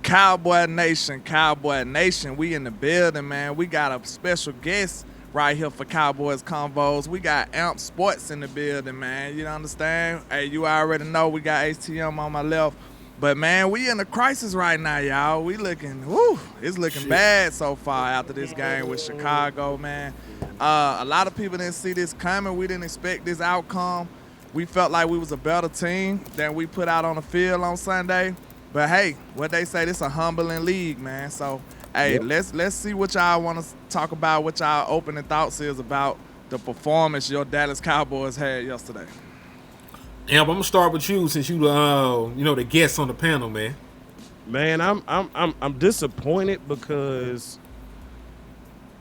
Cowboy Nation, we in the building, man. We got a special guest right here for Cowboys Convos. We got Amp Sports in the building, man. You understand? Hey, you already know we got HTM on my left. But, man, we in a crisis right now, y'all. We looking, it's looking bad so far after this game with Chicago, man. A lot of people didn't see this coming. We didn't expect this outcome. We felt like we was a better team than we put out on the field on Sunday. But, hey, what they say, this a humbling league, man. So, hey, let's see what y'all want to talk about, what y'all opening thoughts is about the performance your Dallas Cowboys had yesterday. Amp, I'm gonna start with you since you the guest on the panel, man. Man, I'm disappointed because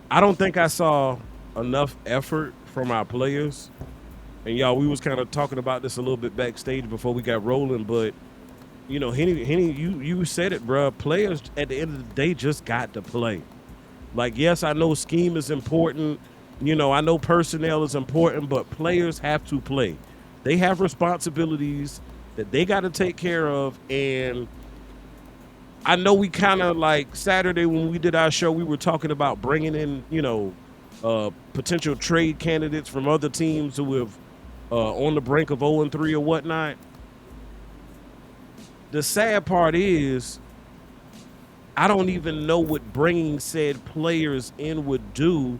I don't think I saw enough effort from our players. And y'all, we was kind of talking about this a little bit backstage before we got rolling, but Henny, you said it, bro. Players at the end of the day just got to play. Like, yes, I know scheme is important. I know personnel is important, but players have to play. They have responsibilities that they got to take care of. And I know we kind of like Saturday when we did our show, we were talking about bringing in, potential trade candidates from other teams who have on the brink of 0-3 or whatnot. The sad part is I don't even know what bringing said players in would do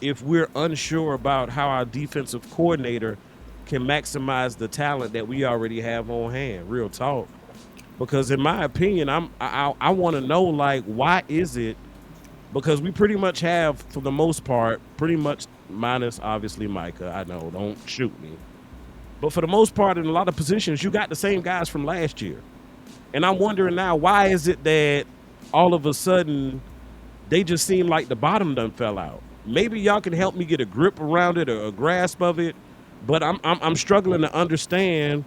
if we're unsure about how our defensive coordinator can maximize the talent that we already have on hand. Real talk. Because in my opinion, I want to know, like, why is it? Because we pretty much have, for the most part, pretty much minus obviously Micah. I know, don't shoot me. But for the most part, in a lot of positions, you got the same guys from last year. And I'm wondering now, why is it that all of a sudden they just seem like the bottom done fell out? Maybe y'all can help me get a grip around it or a grasp of it. But I'm struggling to understand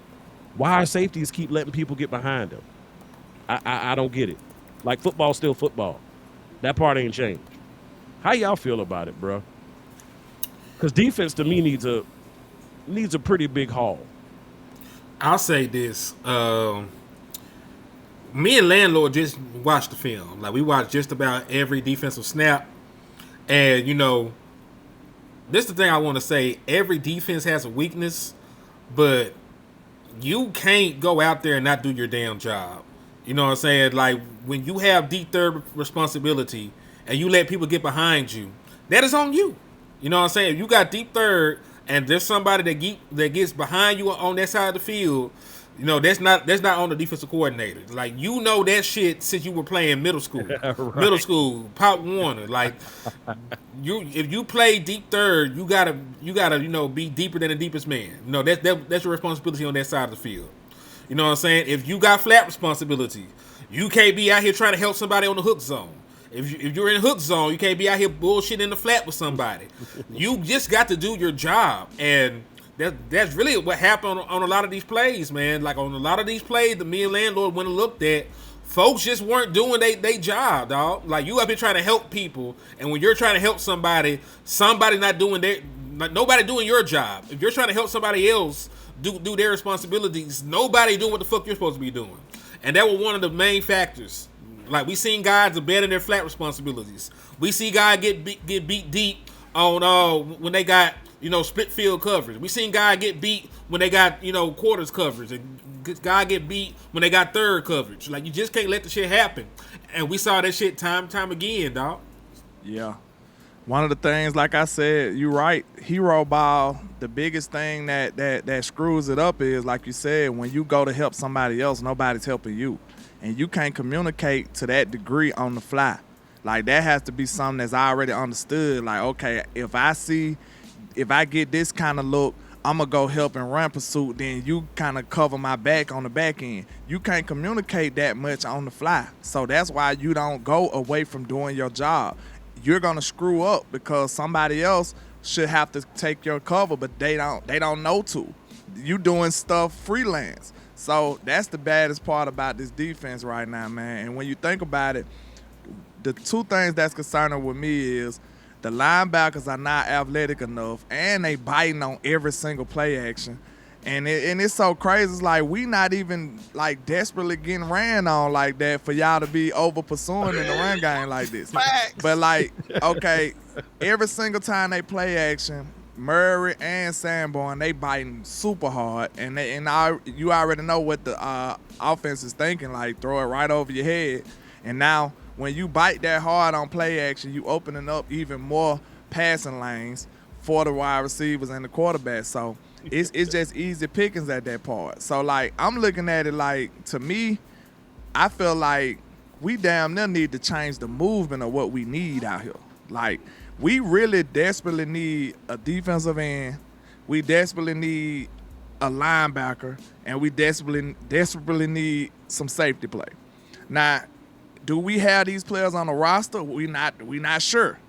why our safeties keep letting people get behind them. I don't get it. Like, football's still football. That part ain't changed. How y'all feel about it, bro? Because defense to me needs a pretty big haul. I'll say this. Me and Landlord just watched the film. Like, we watched just about every defensive snap. And, this is the thing I want to say. Every defense has a weakness, but you can't go out there and not do your damn job. You know what I'm saying? Like, when you have deep third responsibility and you let people get behind you, that is on you. You know what I'm saying? If you got deep third and there's somebody that gets behind you on that side of the field, that's not on the defensive coordinator. Like, that shit since you were playing middle school. Right. Middle school, Pop Warner. Like, if you play deep third, you gotta be deeper than the deepest man. That's your responsibility on that side of the field. You know what I'm saying? If you got flat responsibility, you can't be out here trying to help somebody on the hook zone. If you're in the hook zone, you can't be out here bullshitting in the flat with somebody. You just got to do your job. And that's really what happened on a lot of these plays, man. Like, on a lot of these plays, the me and Landlord went and looked at, folks just weren't doing they job, dog. Like, you up here trying to help people, and when you're trying to help somebody's not doing nobody doing your job. If you're trying to help somebody else do their responsibilities, nobody doing what the fuck you're supposed to be doing. And that was one of the main factors. Like, we seen guys abandon their flat responsibilities. We see guys get beat deep on when they got split field coverage. We seen guys get beat when they got quarters coverage, and guys get beat when they got third coverage. Like, you just can't let the shit happen. And we saw that shit time and time again, dog. Yeah. One of the things, like I said, you're right, hero ball, the biggest thing that screws it up is, like you said, when you go to help somebody else, nobody's helping you. And you can't communicate to that degree on the fly. Like, that has to be something that's already understood. Like, okay, if I get this kind of look, I'm going to go help and run pursuit, then you kind of cover my back on the back end. You can't communicate that much on the fly. So that's why you don't go away from doing your job. You're going to screw up because somebody else should have to take your cover, but they don't know to. You doing stuff freelance. So that's the baddest part about this defense right now, man. And when you think about it, the two things that's concerning with me is the linebackers are not athletic enough, and they biting on every single play action. And it's so crazy. It's like we not even like desperately getting ran on like that for y'all to be over pursuing in the run game like this. But like, okay, every single time they play action, Murray and Sanborn, they biting super hard, and you already know what the offense is thinking. Like throw it right over your head, and now when you bite that hard on play action, you opening up even more passing lanes for the wide receivers and the quarterback. So it's just easy pickings at that part. So like I'm looking at it like, to me, I feel like we damn near need to change the movement of what we need out here. Like we really desperately need a defensive end. We desperately need a linebacker, and we desperately need some safety play. Now, do we have these players on the roster? We not sure.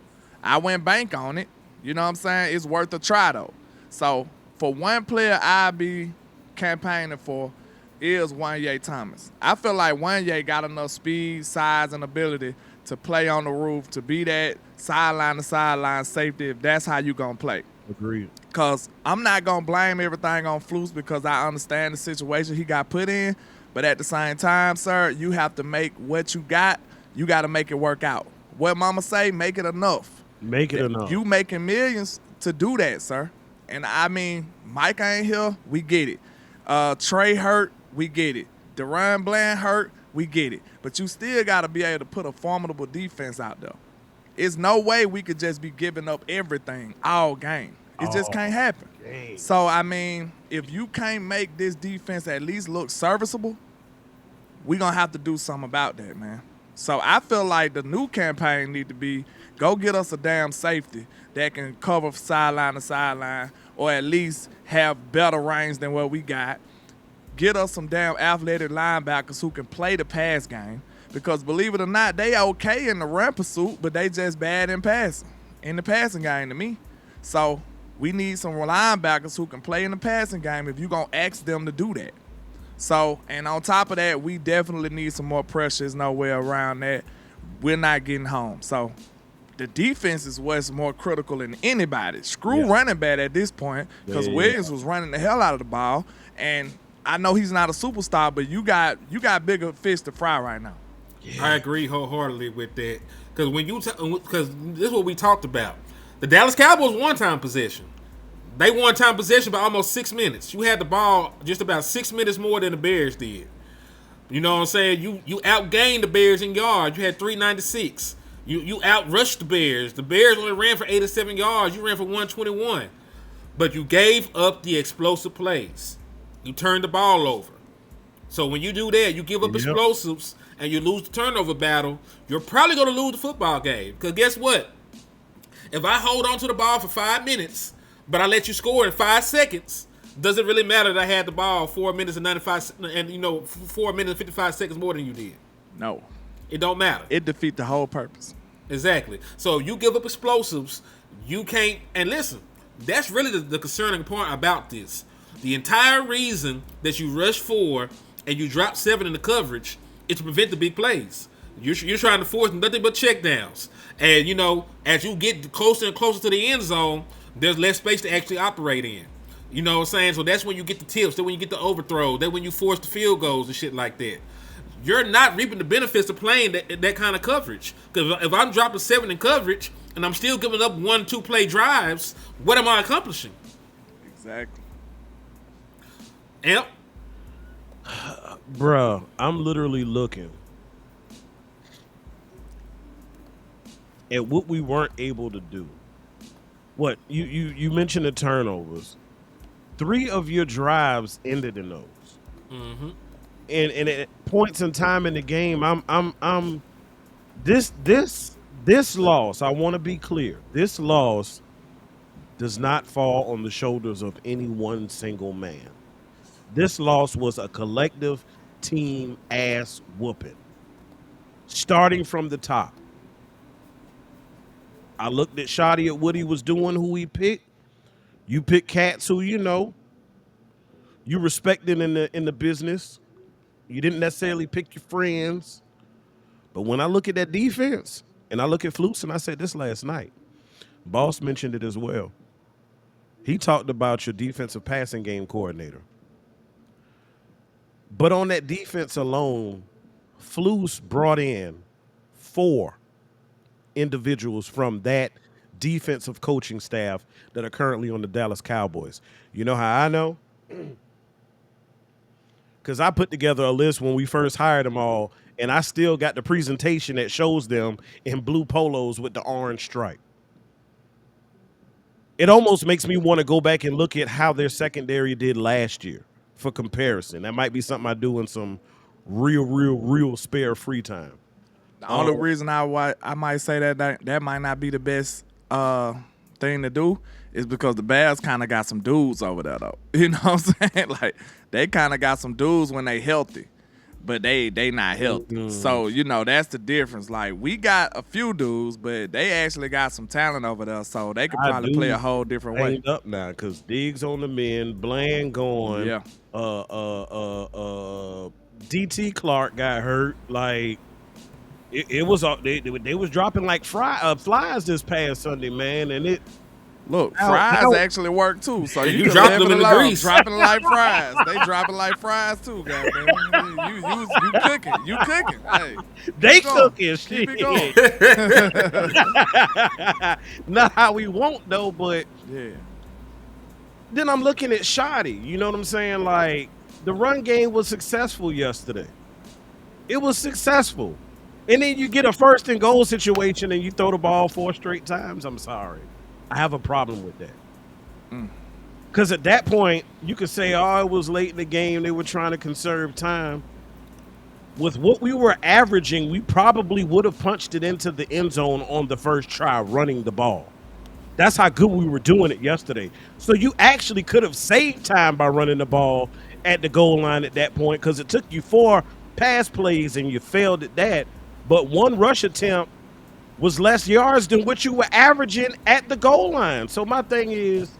I went bank on it. You know what I'm saying? It's worth a try though. So for one player I be campaigning for is Wanye Thomas. I feel like Wanye got enough speed, size, and ability to play on the roof, to be that sideline to sideline safety if that's how you gonna play. Agreed. Because I'm not going to blame everything on Flus, because I understand the situation he got put in. But at the same time, sir, you have to make what you got to make it work out. What mama say, make it enough. Make it enough. You making millions to do that, sir. And I mean, Mike ain't here, we get it. Trey hurt, we get it. Deron Bland hurt, we get it. But you still got to be able to put a formidable defense out there. It's no way we could just be giving up everything all game. It just can't happen. Dang. So, I mean, if you can't make this defense at least look serviceable, we're going to have to do something about that, man. So I feel like the new campaign need to be, go get us a damn safety that can cover sideline to sideline, or at least have better range than what we got. Get us some damn athletic linebackers who can play the pass game. Because believe it or not, they okay in the run pursuit, but they just bad in passing, in the passing game to me. So we need some linebackers who can play in the passing game if you're going to ask them to do that. So, and on top of that, we definitely need some more pressure. There's no way around that. We're not getting home. So the defense is what's more critical than anybody. Screw running back at this point, because Williams was running the hell out of the ball. And I know he's not a superstar, but you got bigger fish to fry right now. Yeah. I agree wholeheartedly with that, because because this is what we talked about. The Dallas Cowboys one-time possession. They one-time possession by almost 6 minutes. You had the ball just about 6 minutes more than the Bears did. You know what I'm saying? You outgained the Bears in yards. You had 396. You outrushed the Bears. The Bears only ran for 87 yards. You ran for 121. But you gave up the explosive plays. You turned the ball over. So when you do that, you give up explosives and you lose the turnover battle, you're probably going to lose the football game. Because guess what? If I hold on to the ball for 5 minutes, but I let you score in 5 seconds, does it really matter that I had the ball 4 minutes and 95 and 4 minutes and 55 seconds more than you did? No. It don't matter. It defeats the whole purpose. Exactly. So you give up explosives, you can't. And listen, that's really the concerning point about this. The entire reason that you rush 4 and you drop 7 in the coverage is to prevent the big plays. You're trying to force nothing but checkdowns. And, as you get closer and closer to the end zone, there's less space to actually operate in. You know what I'm saying? So that's when you get the tips. That's when you get the overthrow. That's when you force the field goals and shit like that. You're not reaping the benefits of playing that kind of coverage. Because if I'm dropping 7 in coverage and I'm still giving up 1-2 play drives, what am I accomplishing? Exactly. Yep. Bruh, I'm literally looking at what we weren't able to do. What you mentioned the turnovers. 3 of your drives ended in those. Mm-hmm. And at points in time in the game, I'm this loss, I want to be clear. This loss does not fall on the shoulders of any one single man. This loss was a collective team ass whooping. Starting from the top. I looked at Shoddy at what he was doing, who he picked. You pick cats who you respected in the business. You didn't necessarily pick your friends. But when I look at that defense, and I look at Flukes, and I said this last night, Boss mentioned it as well. He talked about your defensive passing game coordinator. But on that defense alone, Flus brought in 4 individuals from that defensive coaching staff that are currently on the Dallas Cowboys. You know how I know? Because I put together a list when we first hired them all, and I still got the presentation that shows them in blue polos with the orange stripe. It almost makes me want to go back and look at how their secondary did last year for comparison. That might be something I do in some real spare free time. The only reason I might say that might not be the best thing to do is because the Bears kind of got some dudes over there though. You know what I'm saying? Like they kind of got some dudes when they healthy, but they not healthy. So that's the difference. Like we got a few dudes, but they actually got some talent over there, so they could probably play a whole different way. Up now because Diggs on the mend, Bland gone. Yeah. DT Clark got hurt. Like it was they was dropping like flies this past Sunday, man, and it. Look, fries actually work too. So you dropping them in the grease. Dropping like fries. They dropping like fries too, goddamn. You cooking. You cooking. Hey, they cooking. Keep it going. Not how we want though, but yeah. Then I'm looking at Shoddy. You know what I'm saying? Like the run game was successful yesterday. It was successful. And then you get a 1st and goal situation and you throw the ball 4 straight times. I'm sorry. I have a problem with that. Because at that point, you could say, oh, it was late in the game. They were trying to conserve time. With what we were averaging, we probably would have punched it into the end zone on the first try running the ball. That's how good we were doing it yesterday. So you actually could have saved time by running the ball at the goal line at that point because it took you 4 pass plays and you failed at that. But 1 rush attempt was less yards than what you were averaging at the goal line. So my thing is,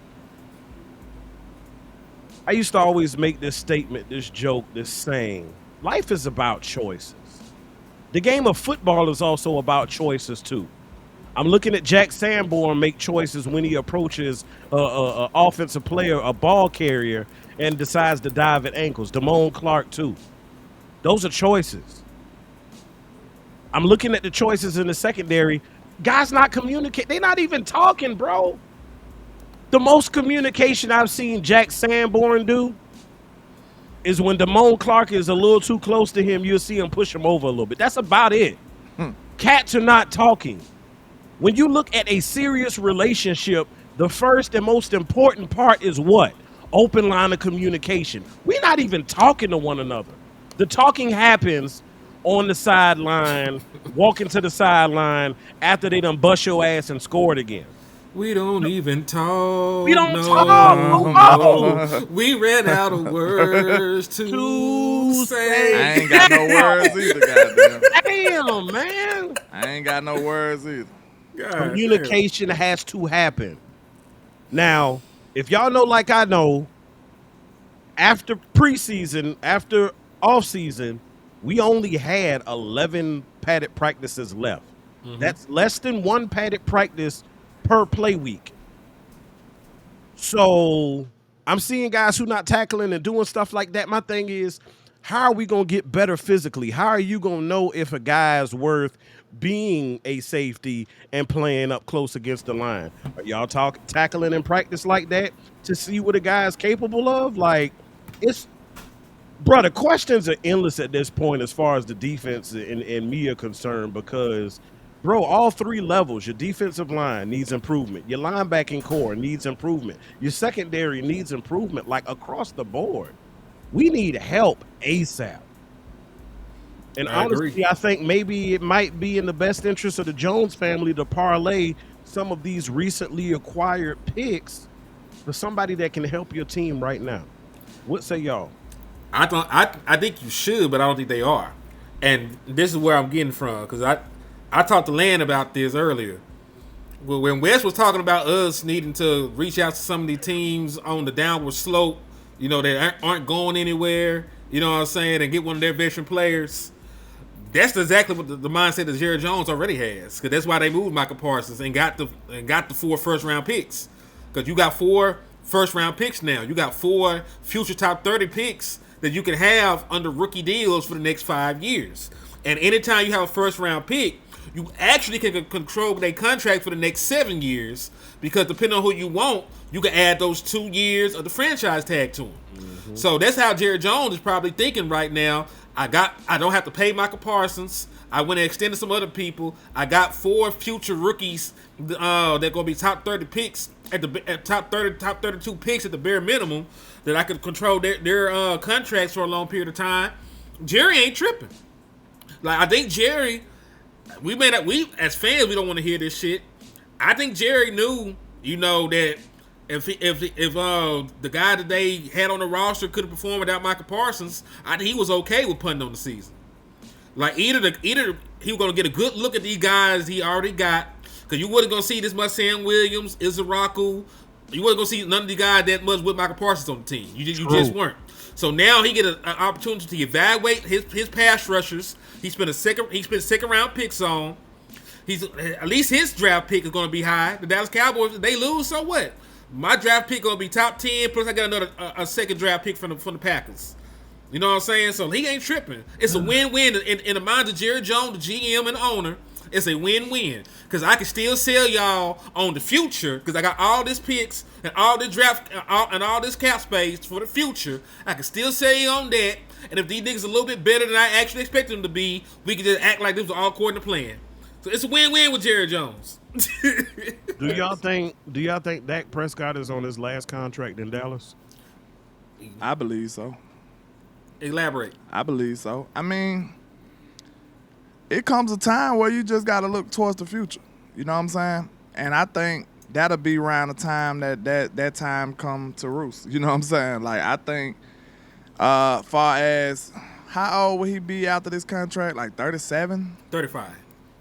I used to always make this statement, this joke, this saying, life is about choices. The game of football is also about choices too. I'm looking at Jack Sanborn make choices when he approaches a offensive player, a ball carrier, and decides to dive at ankles. Damone Clark too. Those are choices. I'm looking at the choices in the secondary. Guys not communicating. They're not even talking, bro. The most communication I've seen Jack Sanborn do is when Damone Clark is a little too close to him, you'll see him push him over a little bit. That's about it. Cats are not talking. When you look at a serious relationship, the first and most important part is what? Open line of communication. We're not even talking to one another. The talking happens on the sideline, walking to the sideline after they done bust your ass and scored again. We don't even talk. We don't talk. No. We ran out of words to say. I ain't got no words either, goddamn. Damn, man. I ain't got no words either. God, communication has to happen. Now, if y'all know like I know, after preseason, after offseason, we only had 11 padded practices left. That's less than 1 padded practice per play week. So I'm seeing guys who not tackling and doing stuff like that. My thing is, how are we going to get better physically? How are you going to know if a guy is worth being a safety and playing up close against the line? Are y'all tackling in practice like that to see what a guy is capable of? Like, it's, bro, the questions are endless at this point as far as the defense and me are concerned because, bro, all 3 levels, your defensive line needs improvement. Your linebacking core needs improvement. Your secondary needs improvement, like across the board. We need help ASAP. And honestly, I think maybe it might be in the best interest of the Jones family to parlay some of these recently acquired picks for somebody that can help your team right now. What say y'all? I think you should, but I don't think they are. And this is where I'm getting from, because I talked to Land about this earlier. Well, when Wes was talking about us needing to reach out to some of the teams on the downward slope, you know, that aren't going anywhere, you know what I'm saying, and get one of their veteran players, that's exactly what the mindset that Jerry Jones already has. Because that's why they moved Michael Parsons and got the 4 first-round picks. Because you got 4 first round picks now. You got 4 future top 30 picks that you can have under rookie deals for the next 5 years. And anytime you have a first round pick, you actually can control their contract for the next 7 years, because depending on who you want, you can add those 2 years of the franchise tag to them. Mm-hmm. So that's how Jerry Jones is probably thinking right now. I don't have to pay Michael Parsons. I went and extended some other people. I got 4 future rookies that are going to be top 30 picks at top 32 picks at the bare minimum, that I could control their contracts for a long period of time. Jerry ain't tripping. Like, I think Jerry, we as fans, we don't want to hear this shit. I think Jerry knew, that if the guy that they had on the roster couldn't perform without Michael Parsons, I think he was okay with punting on the season. Like, either he was gonna get a good look at these guys he already got, because you wasn't gonna see this much Sam Williams, Izaraku. You wasn't gonna see none of the guys that much with Michael Parsons on the team. You just weren't. So now he get an opportunity to evaluate his pass rushers. He spent second round picks on. He's at least his draft pick is going to be high. The Dallas Cowboys, if they lose, so what? My draft pick going to be top 10. Plus, I got another a second draft pick from the Packers. You know what I'm saying? So he ain't tripping. It's a win-win in the minds of Jerry Jones, the GM and owner. It's a win-win, because I can still sell y'all on the future, because I got all these picks and all this draft and all this cap space for the future. I can still sell you on that. And if these niggas are a little bit better than I actually expect them to be, we can just act like this was all according to plan. So it's a win-win with Jerry Jones. Do y'all think Dak Prescott is on his last contract in Dallas? I believe so. Elaborate. I believe so. I mean, it comes a time where you just got to look towards the future. You know what I'm saying? And I think that'll be around the time that time come to roost. You know what I'm saying? Like, I think far as how old will he be after this contract? Like 37? 35.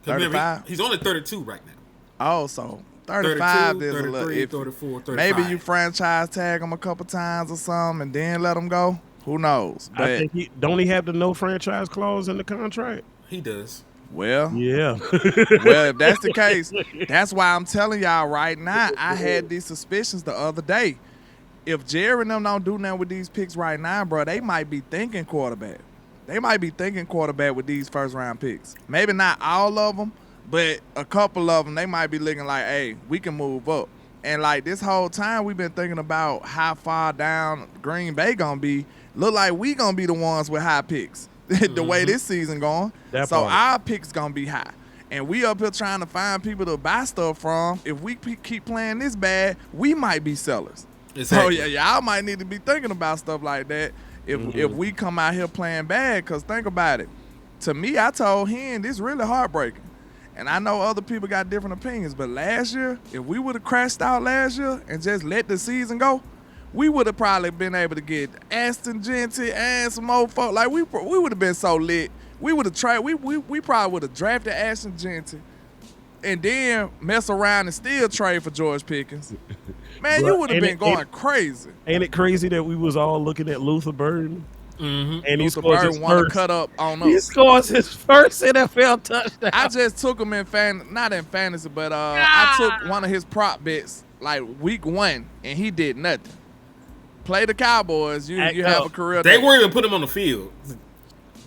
35? He's only 32 right now. Oh, so 35 is a little iffy. 34, 35. Maybe you franchise tag him a couple times or something and then let him go. Who knows? But I think don't he have the no franchise clause in the contract? He does. Well, yeah. Well, if that's the case, that's why I'm telling y'all right now, I had these suspicions the other day. If Jerry and them don't do nothing with these picks right now, bro, they might be thinking quarterback. They might be thinking quarterback with these first-round picks. Maybe not all of them, but a couple of them, they might be looking like, hey, we can move up. And, like, this whole time we've been thinking about how far down Green Bay going to be. Look like we going to be the ones with high picks. The way this season going. So our picks going to be high. And we up here trying to find people to buy stuff from. If we keep playing this bad, we might be sellers. Exactly. So, yeah, y'all might need to be thinking about stuff like that if we come out here playing bad. Because think about it. To me, I told him this really heartbreaking. And I know other people got different opinions. But last year, if we would have crashed out last year and just let the season go, we would have probably been able to get Aston Genty and some old folk. Like, we would have been so lit. We would have tried. We probably would have drafted Aston Genty and then mess around and still trade for George Pickens. Man, you would have been going crazy. Ain't it crazy that we was all looking at Luther Burden? Mm-hmm. And Luther Burden want to cut up on us. He scores his first NFL touchdown. I just took him not in fantasy, but I took one of his prop bets like week 1, and he did nothing. Play the Cowboys, you have a career. They weren't even putting him on the field.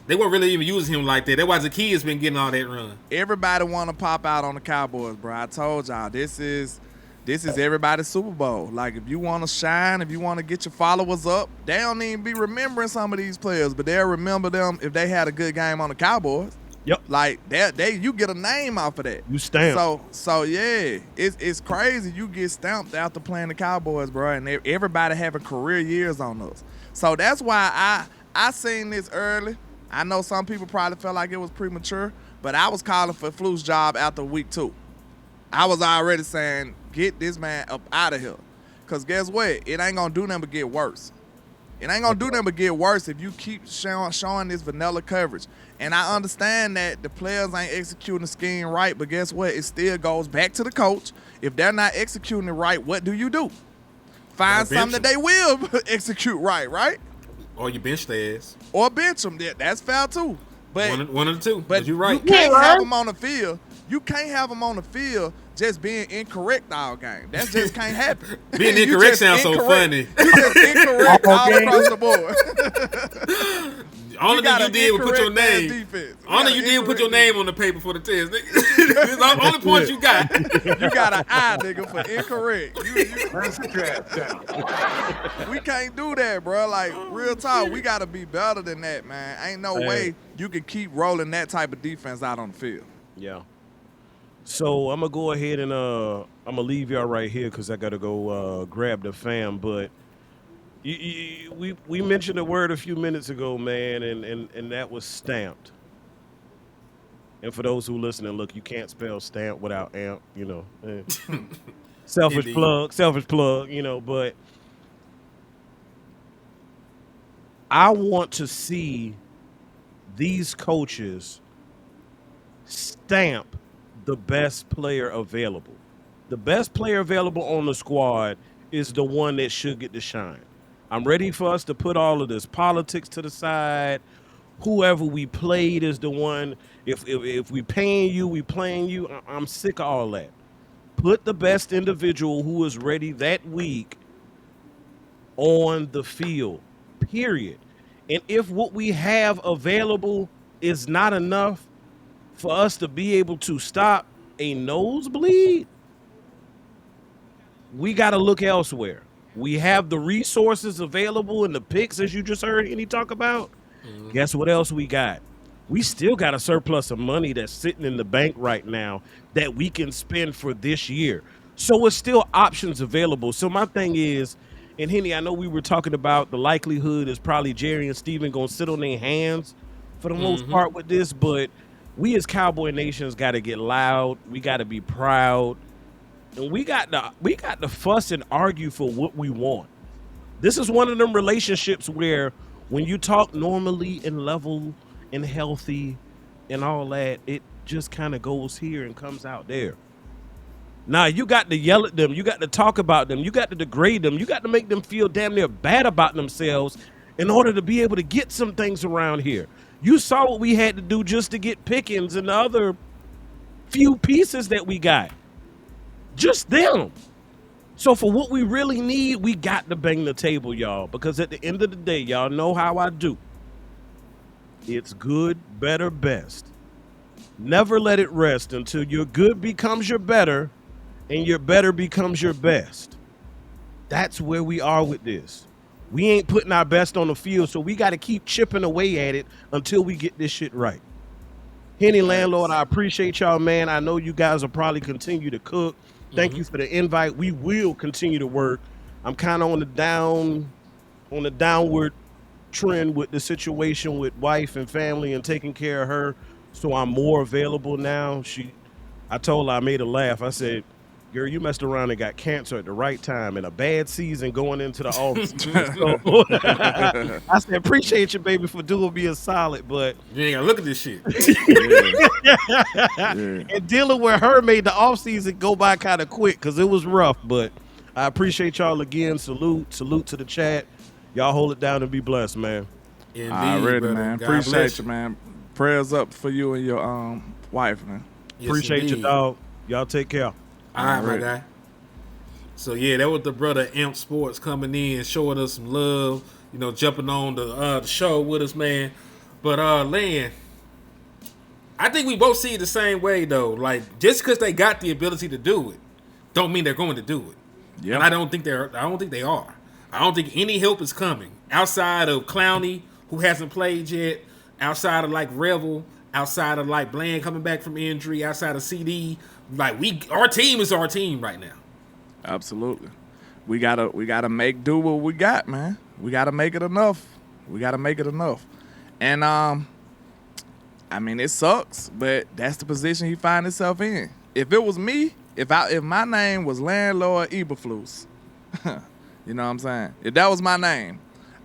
They weren't really even using him like that. That's why Zacchaeus been getting all that run. Everybody want to pop out on the Cowboys, bro. I told y'all, this is everybody's Super Bowl. Like, if you want to shine, if you want to get your followers up, they don't even be remembering some of these players, but they'll remember them if they had a good game on the Cowboys. Yep. Like, you get a name off of that. You stamp. So yeah, it's crazy. You get stamped after playing the Cowboys, bro, and everybody having career years on us. So that's why I seen this early. I know some people probably felt like it was premature, but I was calling for Fluke's job after week 2. I was already saying, get this man up out of here. Because guess what? It ain't going to do nothing but get worse. It ain't going to do nothing but get worse if you keep showing this vanilla coverage. And I understand that the players ain't executing the scheme right, but guess what? It still goes back to the coach. If they're not executing it right, what do? Find something that they will execute right? Or you bench their ass. Or bench them. That's foul too. But one of the two. But you're right. You can't have them on the field. You can't have them on the field just being incorrect all game. That just can't happen. Being You incorrect just sounds so funny. You just incorrect All all game. across the board. Only got thing you an did was put your incorrect name. defense. We Only got you an did was put your incorrect name on the paper for the test. Nigga. That's the only points you got. You got an eye, nigga, for incorrect. That's the trash down. We can't do that, bro. Like, real talk, we got to be better than that, man. Ain't no way you can keep rolling that type of defense out on the field. Yeah. So I'm gonna go ahead and I'm gonna leave y'all right here because I gotta go grab the fam. But we mentioned a word a few minutes ago, man, and that was stamped. And for those who listening, look, you can't spell stamp without amp, you know. Selfish Indeed. plug, you know. But I want to see these coaches stamp the best player available. The best player available on the squad is the one that should get the shine. I'm ready for us to put all of this politics to the side. Whoever we played is the one. If we paying you, we playing you. I'm sick of all that. Put the best individual who is ready that week on the field, period. And if what we have available is not enough for us to be able to stop a nosebleed, we got to look elsewhere. We have the resources available and the picks, as you just heard Henny talk about. Guess what else we got? We still got a surplus of money that's sitting in the bank right now that we can spend for this year. So it's still options available. So my thing is, and Henny, I know we were talking about the likelihood is probably Jerry and Steven going to sit on their hands for the most part with this, but we as Cowboy Nations got to get loud. We got to be proud. And we got to fuss and argue for what we want. This is one of them relationships where when you talk normally and level and healthy and all that, it just kind of goes here and comes out there. Now, you got to yell at them. You got to talk about them. You got to degrade them. You got to make them feel damn near bad about themselves in order to be able to get some things around here. You saw what we had to do just to get Pickens and the other few pieces that we got. Just them. So for what we really need, we got to bang the table, y'all. Because at the end of the day, y'all know how I do. It's good, better, best. Never let it rest until your good becomes your better and your better becomes your best. That's where we are with this. We ain't putting our best on the field, so we got to keep chipping away at it until we get this shit right. Henny Landlord, I appreciate y'all, man. I know you guys will probably continue to cook. Thank you for the invite. We will continue to work. I'm kind of on the downward trend with the situation with wife and family and taking care of her, so I'm more available now. I told her, I made her laugh. I said, girl, you messed around and got cancer at the right time in a bad season going into the off season. So, I said, appreciate you, baby, for doing me a solid, but You ain't gotta look at this shit. and dealing with her made the off season go by kind of quick because it was rough. But I appreciate y'all again. Salute to the chat. Y'all hold it down and be blessed, man. Indeed, Already, brother. man. God Appreciate bless you, man. Prayers up for you and your wife, man. Yes, Appreciate you, indeed. dog. Y'all take care. All right, my Alright. guy. So yeah, that was the brother Amp Sports coming in, showing us some love. You know, jumping on the show with us, man. But Lan, I think we both see it the same way though. Like just because they got the ability to do it, don't mean they're going to do it. Yeah. And I don't think they are. I don't think any help is coming outside of Clowney, who hasn't played yet. Outside of like Revel, outside of like Bland coming back from injury, outside of CD. Like our team is our team right now. Absolutely. We gotta make do what we got, man. We gotta make it enough. And I mean, it sucks, but that's the position he find himself in. If it was me, if my name was Landlord Eberflus, you know what I'm saying? If that was my name,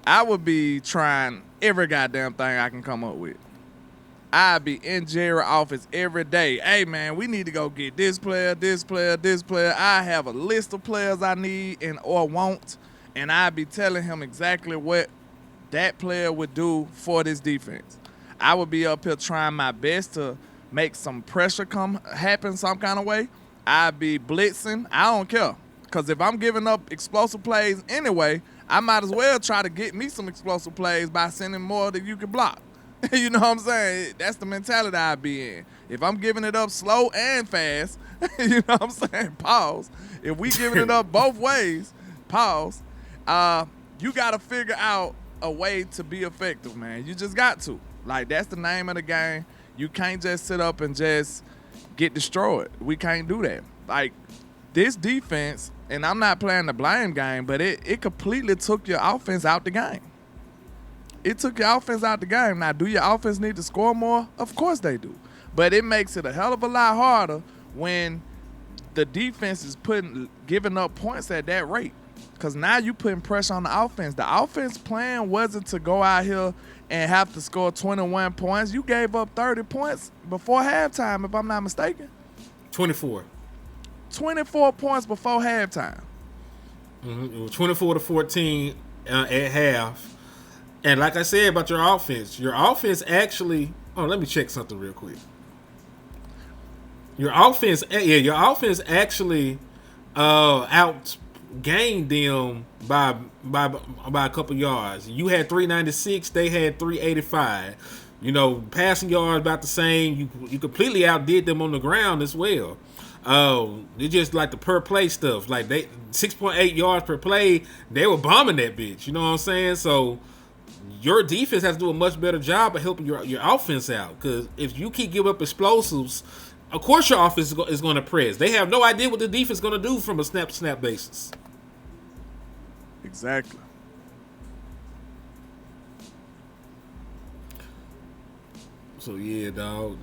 I would be trying every goddamn thing I can come up with. I'd be in Jerry's office every day. Hey, man, we need to go get this player, this player, this player. I have a list of players I need or want, and I'd be telling him exactly what that player would do for this defense. I would be up here trying my best to make some pressure happen some kind of way, I'd be blitzing. I don't care. Because if I'm giving up explosive plays anyway, I might as well try to get me some explosive plays by sending more than you can block. You know what I'm saying? That's the mentality I'd be in. If I'm giving it up slow and fast, you know what I'm saying? Pause. If we giving it up both ways, pause. You got to figure out a way to be effective, man. You just got to. Like, that's the name of the game. You can't just sit up and just get destroyed. We can't do that. Like, this defense, and I'm not playing the blame game, but it completely took your offense out the game. It took your offense out the game. Now, do your offense need to score more? Of course they do. But it makes it a hell of a lot harder when the defense is giving up points at that rate. Because now you putting pressure on the offense. The offense plan wasn't to go out here and have to score 21 points. You gave up 30 points before halftime, if I'm not mistaken. 24. 24 points before halftime. Mm-hmm. It was 24-14 at half. And like I said about your offense actually. Oh, let me check something real quick. Your offense actually outgained them by a couple yards. You had 396, they had 385. You know, passing yards about the same. You completely outdid them on the ground as well. They just like the per play stuff. Like they 6.8 yards per play. They were bombing that bitch. You know what I'm saying? So your defense has to do a much better job of helping your offense out. Because if you keep giving up explosives, of course your offense is going to press. They have no idea what the defense is going to do from a snap-to-snap basis. Exactly. So, yeah, dog.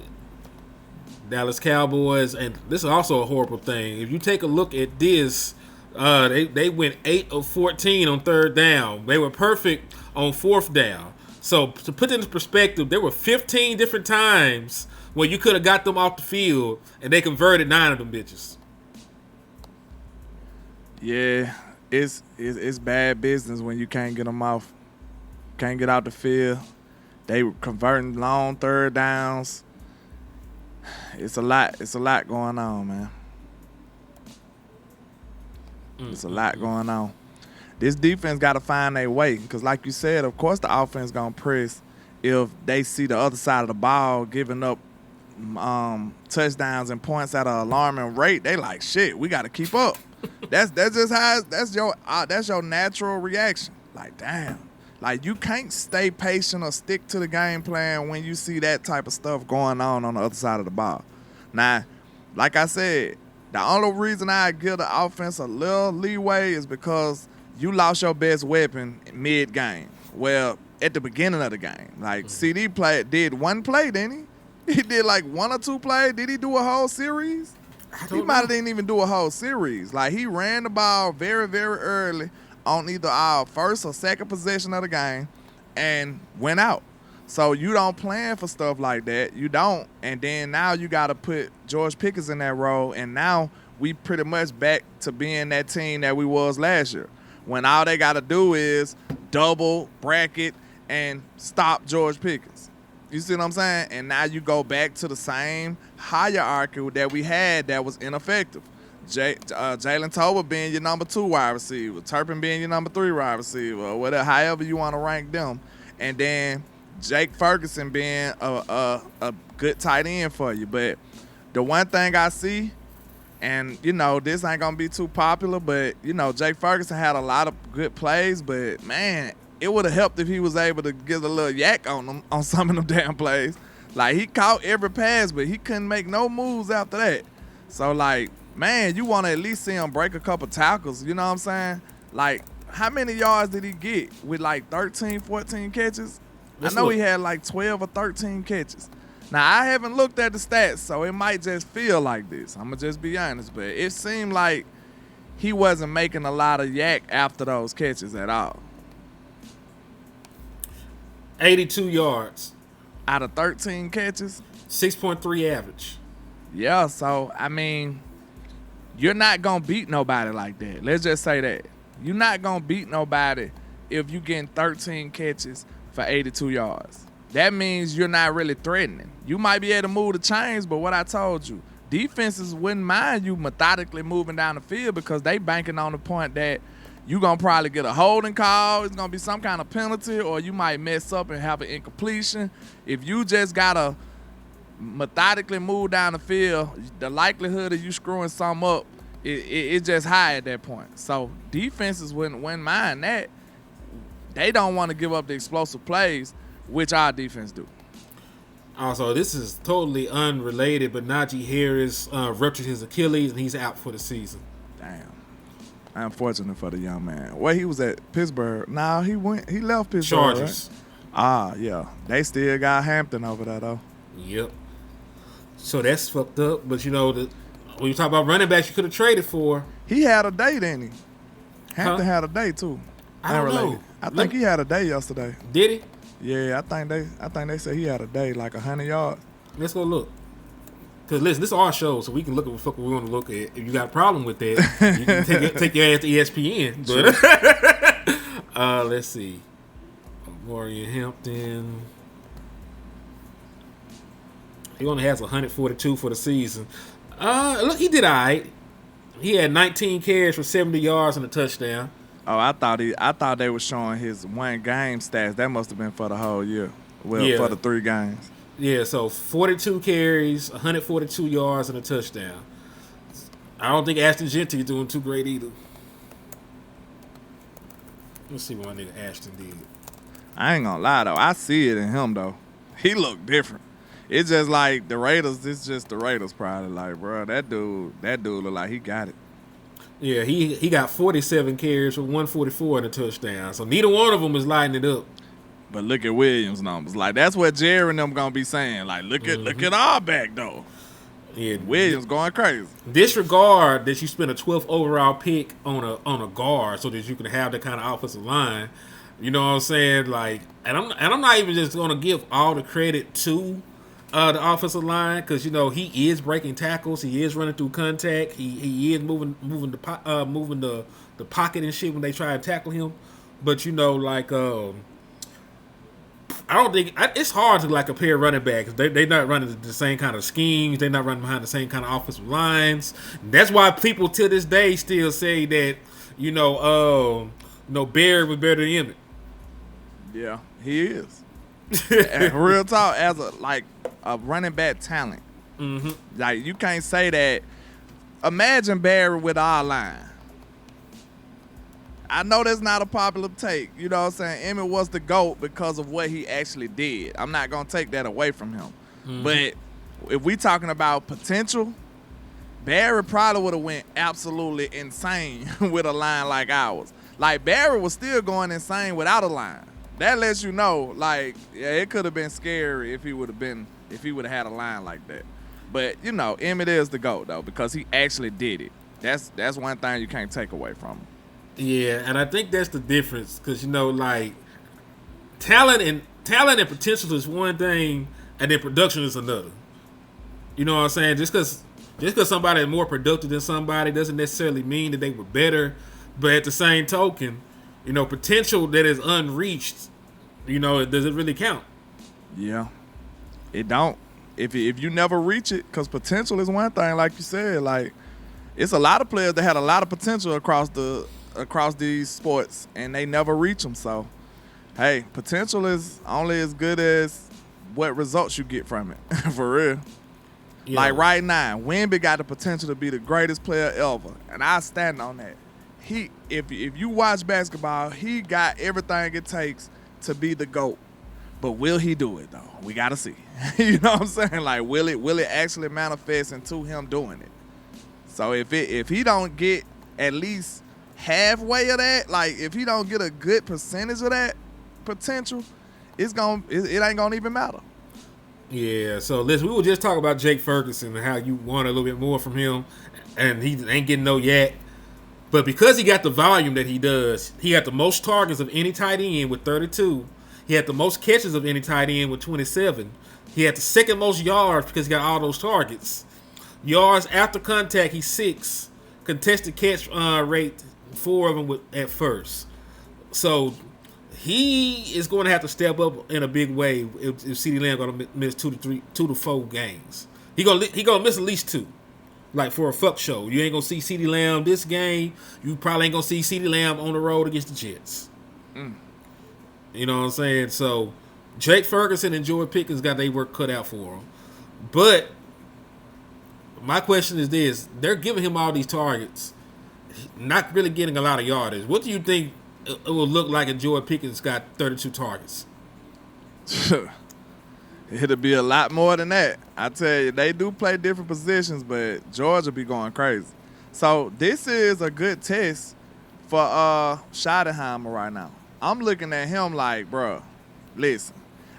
Dallas Cowboys, and this is also a horrible thing. If you take a look at this, they went 8 of 14 on third down. They were perfect on fourth down. So to put into perspective, there were 15 different times where you could have got them off the field, and they converted 9 of them bitches. Yeah, it's bad business when you can't get them off, can't get out the field. They were converting long third downs. It's a lot going on, man. It's a lot going on. This defense got to find their way because, like you said, of course the offense going to press if they see the other side of the ball giving up touchdowns and points at an alarming rate. They like, shit, we got to keep up. That's just how that's your natural reaction. Like, damn. Like, you can't stay patient or stick to the game plan when you see that type of stuff going on the other side of the ball. Now, like I said, the only reason I give the offense a little leeway is because you lost your best weapon mid-game. Well, at the beginning of the game. Like, CD did one play, didn't he? He did like 1 or 2 plays. Did he do a whole series? He might have didn't even do a whole series. Like, he ran the ball very, very early on either our first or second possession of the game and went out. So you don't plan for stuff like that. You don't. And then now you got to put George Pickens in that role, and now we pretty much back to being that team that we was last year when all they got to do is double, bracket, and stop George Pickens. You see what I'm saying? And now you go back to the same hierarchy that we had that was ineffective. Jalen Tolbert being your number 2 wide receiver, Turpin being your number 3 wide receiver, or whatever, however you want to rank them, and then Jake Ferguson being a good tight end for you. But the one thing I see, and you know this ain't gonna be too popular, but you know Jake Ferguson had a lot of good plays, but man, it would have helped if he was able to get a little yak on them on some of them damn plays. Like, he caught every pass, but he couldn't make no moves after that. So like, man, you want to at least see him break a couple tackles, you know what I'm saying? Like, how many yards did he get with like 13, 14 catches? I know he had like 12 or 13 catches. Now, I haven't looked at the stats, so it might just feel like this. I'm going to just be honest, but it seemed like he wasn't making a lot of yak after those catches at all. 82 yards. Out of 13 catches? 6.3 average. Yeah, so, I mean, you're not going to beat nobody like that. Let's just say that. You're not going to beat nobody if you getting 13 catches for 82 yards. that means you're not really threatening. You might be able to move the chains, but what I told you, defenses wouldn't mind you methodically moving down the field because they banking on the point that you're going to probably get a holding call. It's going to be some kind of penalty, or you might mess up and have an incompletion. If you just got to methodically move down the field, the likelihood of you screwing something up, it's just high at that point. So defenses wouldn't mind that. They don't want to give up the explosive plays, which our defense do. Also, this is totally unrelated, but Najee Harris ruptured his Achilles and he's out for the season. Damn. Unfortunate for the young man. Well, he was at Pittsburgh. Nah, he left Pittsburgh. Chargers. Right? Yeah. They still got Hampton over there, though. Yep. So that's fucked up. But, when you talk about running backs you could have traded for. He had a day, didn't he? Hampton had a day, too. I don't know. I think he had a day yesterday. Did he? Yeah, I think they said he had a day, like 100 yards. Let's go look. Because, listen, this is our show, so we can look at what the fuck we want to look at. If you got a problem with that, you can take your ass to ESPN. But, let's see. Warrior Hampton. He only has 142 for the season. Look, he did all right. He had 19 carries for 70 yards and a touchdown. Oh, I thought they were showing his one game stats. That must have been for the whole year. Well, for the 3 games. Yeah, so 42 carries, 142 yards, and a touchdown. I don't think Ashton Genty is doing too great either. Let's see what my nigga Ashton did. I ain't gonna lie, though. I see it in him, though. He look different. It's just like the Raiders. It's just the Raiders probably. Like, bro, that dude look like he got it. Yeah, he got 47 carries for 144 and a touchdown. So neither one of them is lighting it up. But look at Williams' numbers. Like, that's what Jerry and them gonna be saying. Like, look at our back, though. Yeah, Williams going crazy. Disregard that you spent a 12th overall pick on a guard so that you can have that kind of offensive line. You know what I'm saying? Like, and I'm not even just gonna give all the credit to the offensive line because he is breaking tackles, he is running through contact, he is moving the pocket and shit when they try to tackle him. But I don't think it's hard to compare running backs. They're not running the same kind of schemes. They're not running behind the same kind of offensive lines. That's why people to this day still say that Barry was better than Emmett. Yeah, he is. Real talk, as a running back talent. Mm-hmm. Like, you can't say that. Imagine Barry with our line. I know that's not a popular take. You know what I'm saying? Emmett was the GOAT because of what he actually did. I'm not going to take that away from him. Mm-hmm. But if we talking about potential, Barry probably would have went absolutely insane with a line like ours. Like, Barry was still going insane without a line. That lets you know, it could have been scary if he would have had a line like that. But, Emmett is the GOAT, though, because he actually did it. That's one thing you can't take away from him. Yeah, and I think that's the difference because talent and potential is one thing, and then production is another. You know what I'm saying? Just because somebody is more productive than somebody doesn't necessarily mean that they were better. But at the same token, potential that is unreached, does it really count? Yeah, it don't. If you never reach it, because potential is one thing, like you said. Like, it's a lot of players that had a lot of potential across these sports, and they never reach them. So, hey, potential is only as good as what results you get from it. For real. Yeah. Like right now, Wemby got the potential to be the greatest player ever, and I stand on that. If you watch basketball, he got everything it takes to be the GOAT. But will he do it, though? We got to see. You know what I'm saying? Like, will it actually manifest into him doing it? So if he don't get at least halfway of that, like if he don't get a good percentage of that potential, it ain't gonna even matter. Yeah, so listen, we were just talking about Jake Ferguson and how you want a little bit more from him, and he ain't getting no yak. But because he got the volume that he does, he had the most targets of any tight end with 32. He had the most catches of any tight end with 27. He had the second most yards because he got all those targets. Yards after contact, he's 6. Contested catch rate, 4 of them at first. So he is going to have to step up in a big way if CeeDee Lamb going to miss 2 to 4 games. He gonna miss at least 2. Like for a fuck show. You ain't gonna see CeeDee Lamb this game. You probably ain't gonna see CeeDee Lamb on the road against the Jets. You know what I'm saying? So Jake Ferguson and George Pickens got their work cut out for them. But my question is this: they're giving him all these targets, not really getting a lot of yardage. What do you think it will look like if George Pickens got 32 targets? It'll be a lot more than that. I tell you, they do play different positions, but George will be going crazy. So this is a good test for Schottenheimer right now. I'm looking at him like, bro, listen,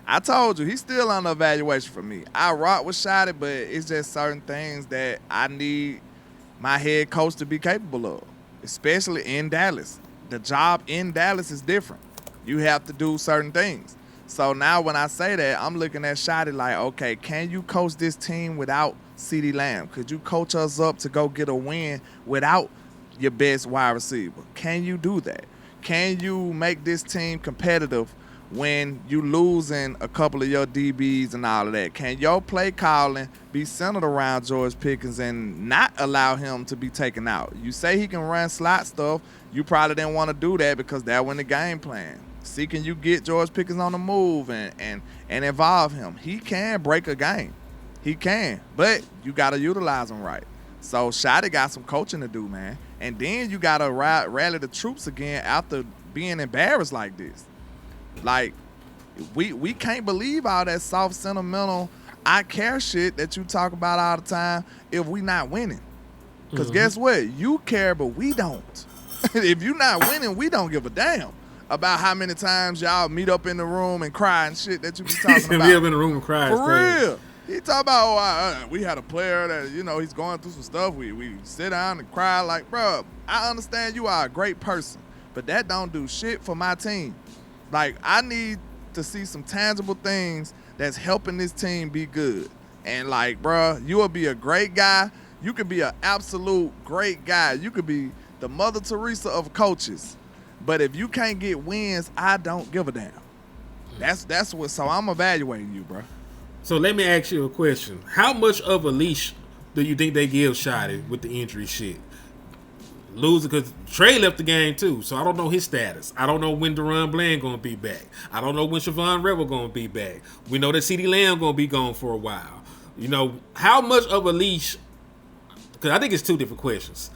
I told you, he's still under evaluation for me. I rock with Schotty, but it's just certain things that I need my head coach to be capable of, especially in Dallas. The job in Dallas is different. You have to do certain things. So now when I say that, I'm looking at Shotty like, okay, can you coach this team without CeeDee Lamb? Could you coach us up to go get a win without your best wide receiver? Can you do that? Can you make this team competitive when you losing a couple of your DBs and all of that? Can your play calling be centered around George Pickens and not allow him to be taken out? You say he can run slot stuff. You probably didn't want to do that because that wasn't the game plan. See, can you get George Pickens on the move and involve him? He can break a game. He can, but you got to utilize him right. So Shotty got some coaching to do, man. And then you got to rally the troops again after being embarrassed like this. Like, we can't believe all that soft, sentimental, I care shit that you talk about all the time if we not winning. Because guess what? You care, but we don't. If you not winning, we don't give a damn about how many times y'all meet up in the room and cry and shit that you be talking about. Meet up in the room and cry. For real. He talk about, we had a player that, he's going through some stuff. We sit down and cry like, bro, I understand you are a great person, but that don't do shit for my team. Like, I need to see some tangible things that's helping this team be good. And like, bro, you will be a great guy. You could be an absolute great guy. You could be the Mother Teresa of coaches. But if you can't get wins, I don't give a damn. That's what. So I'm evaluating you, bro. So let me ask you a question. How much of a leash do you think they give Shotty with the injury shit? Losing because Trey left the game too, so I don't know his status. I don't know when Deron Bland gonna be back. I don't know when Siobhan Rebel gonna be back. We know that CeeDee Lamb gonna be gone for a while. How much of a leash? Because I think it's two different questions.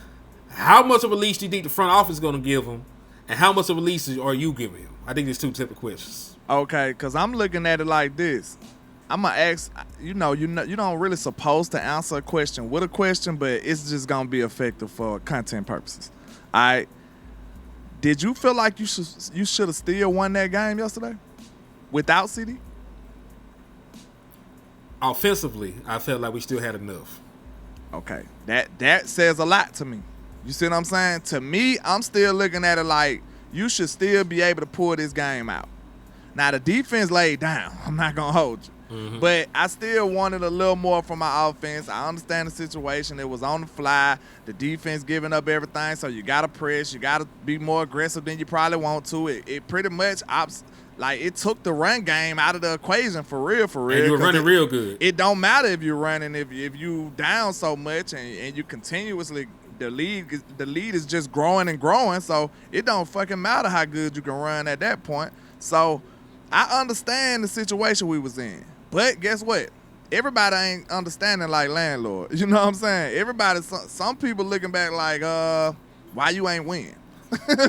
How much of a leash do you think the front office is gonna give him? And how much of a leash are you giving him? I think there's two different questions. Okay, because I'm looking at it like this. I'm going to ask, you don't really supposed to answer a question with a question, but it's just going to be effective for content purposes. All right. Did you feel like you should have still won that game yesterday without CD? Offensively, I felt like we still had enough. Okay. That says a lot to me. You see what I'm saying? To me, I'm still looking at it like you should still be able to pull this game out. Now, the defense laid down. I'm not going to hold you. Mm-hmm. But I still wanted a little more from my offense. I understand the situation. It was on the fly. The defense giving up everything, so you got to press. You got to be more aggressive than you probably want to. It pretty much it took the run game out of the equation for real. And you were running real good. It don't matter if you're running, if you down so much and you continuously – the lead is just growing and growing, so it don't fucking matter how good you can run at that point. So I understand the situation we was in. But guess what? Everybody ain't understanding like landlord. You know what I'm saying? Everybody, some people looking back like, why you ain't win?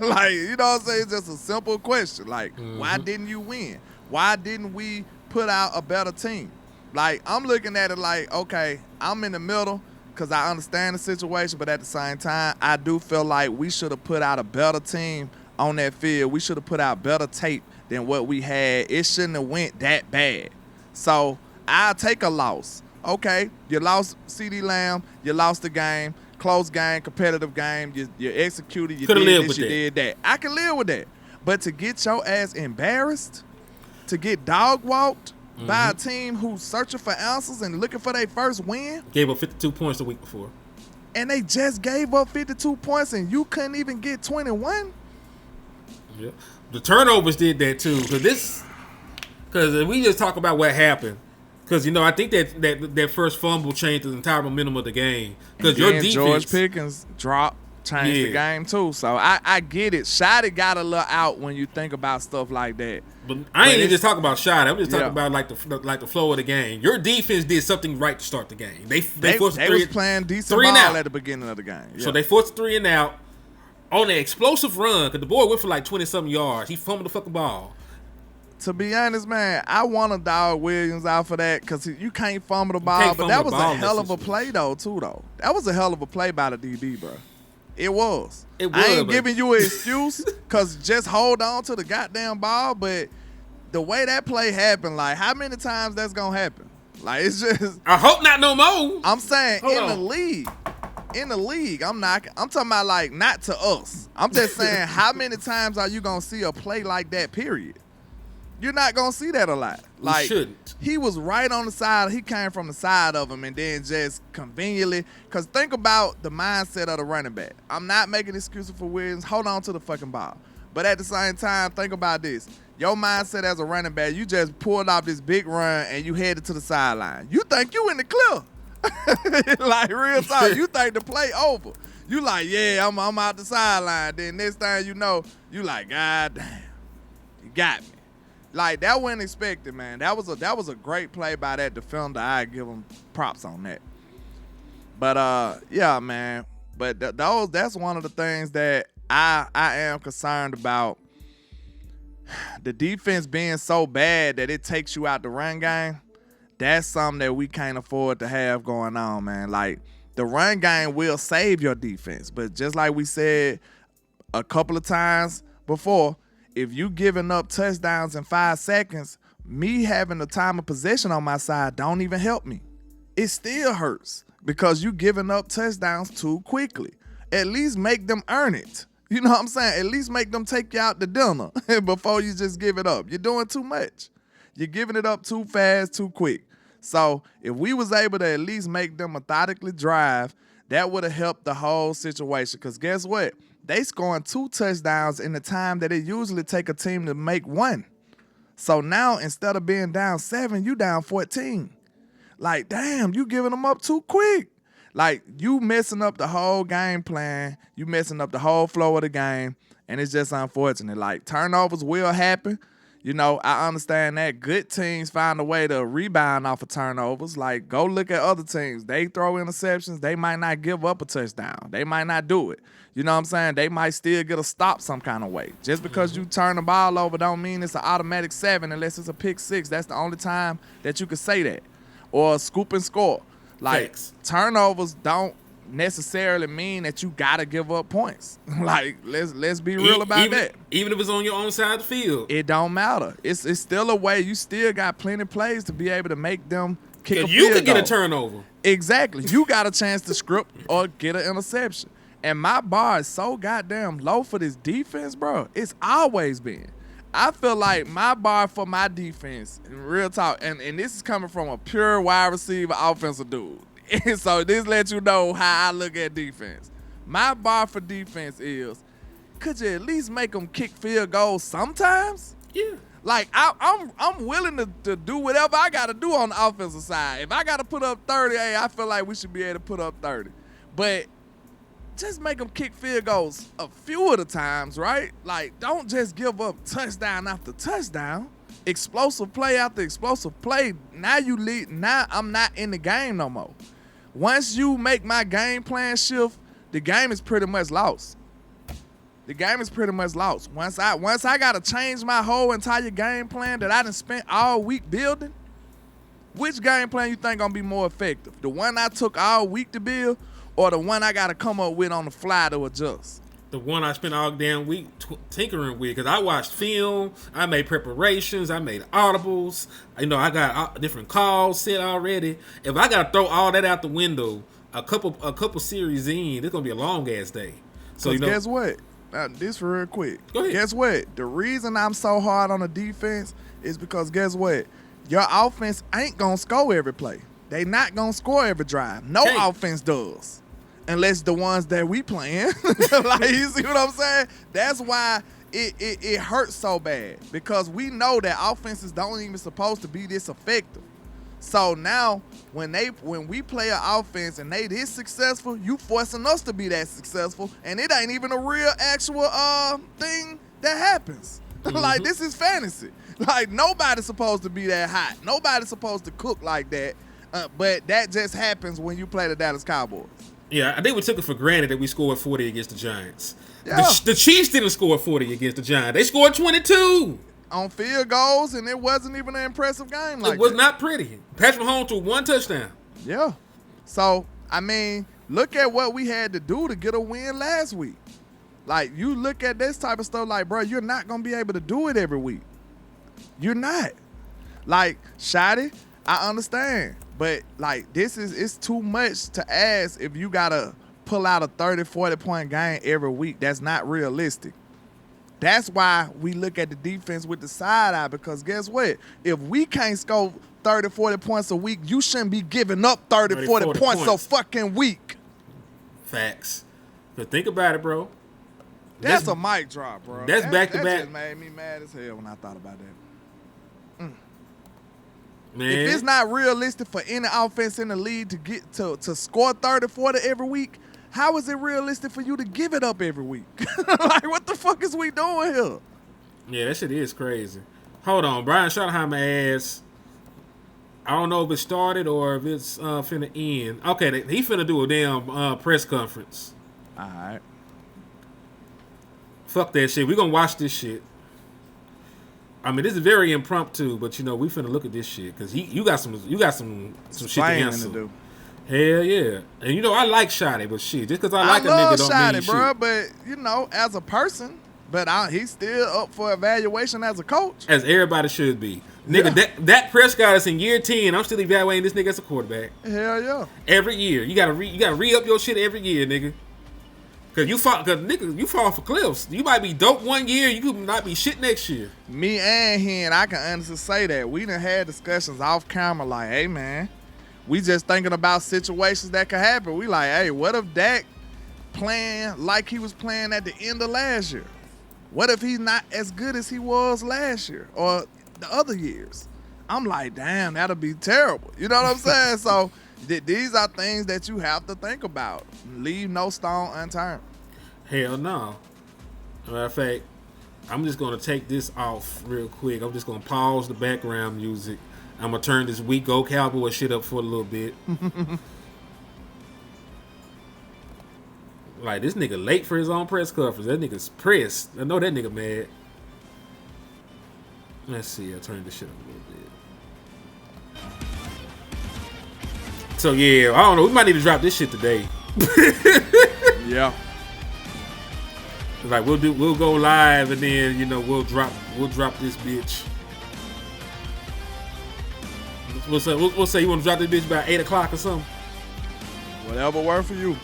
Like, you know what I'm saying? It's just a simple question. Like, Why didn't you win? Why didn't we put out a better team? Like, I'm looking at it like, okay, I'm in the middle because I understand the situation, but at the same time, I do feel like we should have put out a better team on that field. We should have put out better tape than what we had. It shouldn't have went that bad. So I'll take a loss. Okay, you lost CeeDee Lamb, you lost the game, close game, competitive game, you executed, you did this, you did that. I can live with that. But to get your ass embarrassed, to get dog walked by a team who's searching for answers and looking for their first win. Gave up 52 points the week before. And they just gave up 52 points and you couldn't even get 21? Yeah. The turnovers did that too. Because we just talk about what happened. Because I think that first fumble changed the entire momentum of the game. Because your defense, George Pickens changed the game too. So I get it. Shotty got a little out when you think about stuff like that. But I ain't even just talking about shot. I'm just talking about like the flow of the game. Your defense did something right to start the game. They forced they was playing decent ball at the beginning of the game. Yeah. So they forced 3 and out on an explosive run because the boy went for like 20-something yards. He fumbled the fucking ball. To be honest, man, I want to dog Williams out for that because you can't fumble the ball. But that was a hell of a play, though. That was a hell of a play by the DB, bro. It was. I ain't giving you an excuse because just hold on to the goddamn ball. But the way that play happened, like, how many times that's going to happen? Like, it's just. I hope not no more. I'm saying the league. In the league, I'm talking about, like, not to us. I'm just saying, how many times are you going to see a play like that, period? You're not going to see that a lot. Like, you shouldn't. He was right on the side. He came from the side of him and then just conveniently. Because think about the mindset of the running back. I'm not making excuses for Williams. Hold on to the fucking ball. But at the same time, think about this. Your mindset as a running back, you just pulled off this big run and you headed to the sideline. You think you in the clear. Like, real talk. You think the play over. You like, yeah, I'm out the sideline. Then next thing you know, you like, God damn, you got me. Like, that wasn't expected, man. That was a great play by that defender. I give him props on that. But yeah, man. But that's one of the things that I am concerned about. The defense being so bad that it takes you out the run game. That's something that we can't afford to have going on, man. Like, the run game will save your defense, but just like we said a couple of times before, if you giving up touchdowns in 5 seconds, me having the time of possession on my side don't even help me. It still hurts because you giving up touchdowns too quickly. At least make them earn it. You know what I'm saying? At least make them take you out to dinner before you just give it up. You're doing too much. You're giving it up too fast, too quick. So if we was able to at least make them methodically drive, that would have helped the whole situation. Because guess what? They scoring 2 touchdowns in the time that it usually take a team to make 1. So now instead of being down 7, you down 14. Like, damn, you giving them up too quick. Like, you messing up the whole game plan. You messing up the whole flow of the game. And it's just unfortunate. Like, turnovers will happen. You know, I understand that. Good teams find a way to rebound off of turnovers. Like, go look at other teams. They throw interceptions. They might not give up a touchdown. They might not do it. You know what I'm saying? They might still get a stop some kind of way. Just because you turn the ball over don't mean it's an automatic 7 unless it's a pick 6. That's the only time that you could say that. Or a scoop and score. Like, turnovers don't necessarily mean that you gotta give up points. Like, let's be real about that. Even if it's on your own side of the field, it don't matter. It's still a way. You still got plenty of plays to be able to make them kick a field you could goal. get a turnover. Exactly. You got a chance to script or get an interception. And my bar is so goddamn low for this defense, bro. It's always been. I feel like my bar for my defense, in real talk, and this is coming from a pure wide receiver offensive dude. So this lets you know how I look at defense. My bar for defense is, could you at least make them kick field goals sometimes? Yeah. Like, I'm willing to do whatever I got to do on the offensive side. If I got to put up 30, hey, I feel like we should be able to put up 30. But just make them kick field goals a few of the times, right? Like, don't just give up touchdown after touchdown. Explosive play after explosive play. Now you lead. Now I'm not in the game no more. Once you make my game plan shift, the game is pretty much lost. The game is pretty much lost. Once I gotta change my whole entire game plan that I done spent all week building, which game plan you think gonna be more effective? The one I took all week to build, or the one I gotta come up with on the fly to adjust? The one I spent all damn week tinkering with, because I watched film, I made preparations, I made audibles, you know, I got different calls set already. If I gotta throw all that out the window, a couple series in, it's gonna be a long ass day. So you know, guess what? This real quick. Go ahead. Guess what? The reason I'm so hard on the defense is because guess what? Your offense ain't gonna score every play. They not gonna score every drive. No offense does. Unless the ones that we playing. Like, you see what I'm saying? That's why it hurts so bad because we know that offenses don't even supposed to be this effective. So now when we play an offense and they this successful, you forcing us to be that successful, and it ain't even a real actual thing that happens. Like, this is fantasy. Like, nobody's supposed to be that hot. Nobody's supposed to cook like that. But that just happens when you play the Dallas Cowboys. Yeah, I think we took it for granted that we scored 40 against the Giants. Yeah. The Chiefs didn't score 40 against the Giants. They scored 22 on field goals, and it wasn't even an impressive game like that. It was not pretty. Patrick Mahomes threw 1 touchdown. Yeah. So, I mean, look at what we had to do to get a win last week. Like, you look at this type of stuff like, bro, you're not going to be able to do it every week. You're not. Like, Shotty, I understand. But, like, it's too much to ask if you got to pull out a 30, 40-point game every week. That's not realistic. That's why we look at the defense with the side eye, because guess what? If we can't score 30, 40 points a week, you shouldn't be giving up 30, 40 points a fucking week. Facts. But think about it, bro. That's a mic drop, bro. That's back-to-back. That just made me mad as hell when I thought about that. Man. If it's not realistic for any offense in the league to get to score 30, 40 every week, how is it realistic for you to give it up every week? Like, what the fuck is we doing here? Yeah, that shit is crazy. Hold on. Brian Schottenheimer asked, I don't know if it started or if it's finna end. Okay, he finna do a damn press conference. All right. Fuck that shit. We gonna watch this shit. I mean, this is very impromptu, but you know we finna look at this shit because you got some shit to answer. To do. Hell yeah, and you know I like Shotty, but shit, just because I like a nigga don't Shotty, mean bro, shit. but you know, as a person, he's still up for evaluation as a coach. As everybody should be, nigga. Yeah. That Prescott is in year 10. I'm still evaluating this nigga as a quarterback. Hell yeah. Every year, you gotta re-up your shit every year, nigga. Cause you fall for cliffs. You might be dope one year, you could not be shit next year. Me and him, I can honestly say that we done had discussions off camera like, hey man, we just thinking about situations that could happen. We like, hey, what if Dak playing like he was playing at the end of last year? What if he's not as good as he was last year or the other years? I'm like, damn, that'll be terrible. You know what I'm saying? So these are things that you have to think about. Leave no stone unturned. Hell no. Matter of fact, I'm just going to take this off real quick. I'm just going to pause the background music. I'm going to turn this We Go Cowboy shit up for a little bit. Like, this nigga late for his own press conference. That nigga's pressed. I know that nigga mad. Let's see. I'll turn this shit up a little bit. So yeah, I don't know. We might need to drop this shit today. Yeah. Like we'll go live and then we'll drop this bitch. We'll say you want to drop this bitch about 8 o'clock or something. Whatever works for you.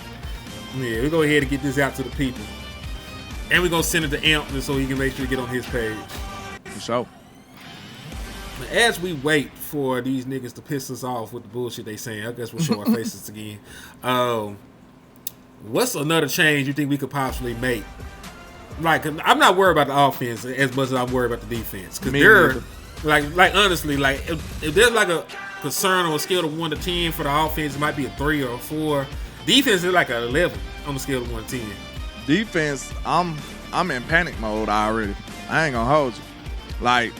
Yeah, we'll go ahead and get this out to the people, and we're gonna send it to Amp so he can make sure to get on his page. For sure. As we wait for these niggas to piss us off with the bullshit they saying, I guess we'll show our faces again. What's another change you think we could possibly make? Like, I'm not worried about the offense as much as I'm worried about the defense. Because they're, like honestly, like, if there's like a concern on a scale of 1 to 10 for the offense, it might be a 3 or a 4. Defense is like an 11 on the scale of 1 to 10. Defense, I'm in panic mode already. I ain't gonna hold you. Like,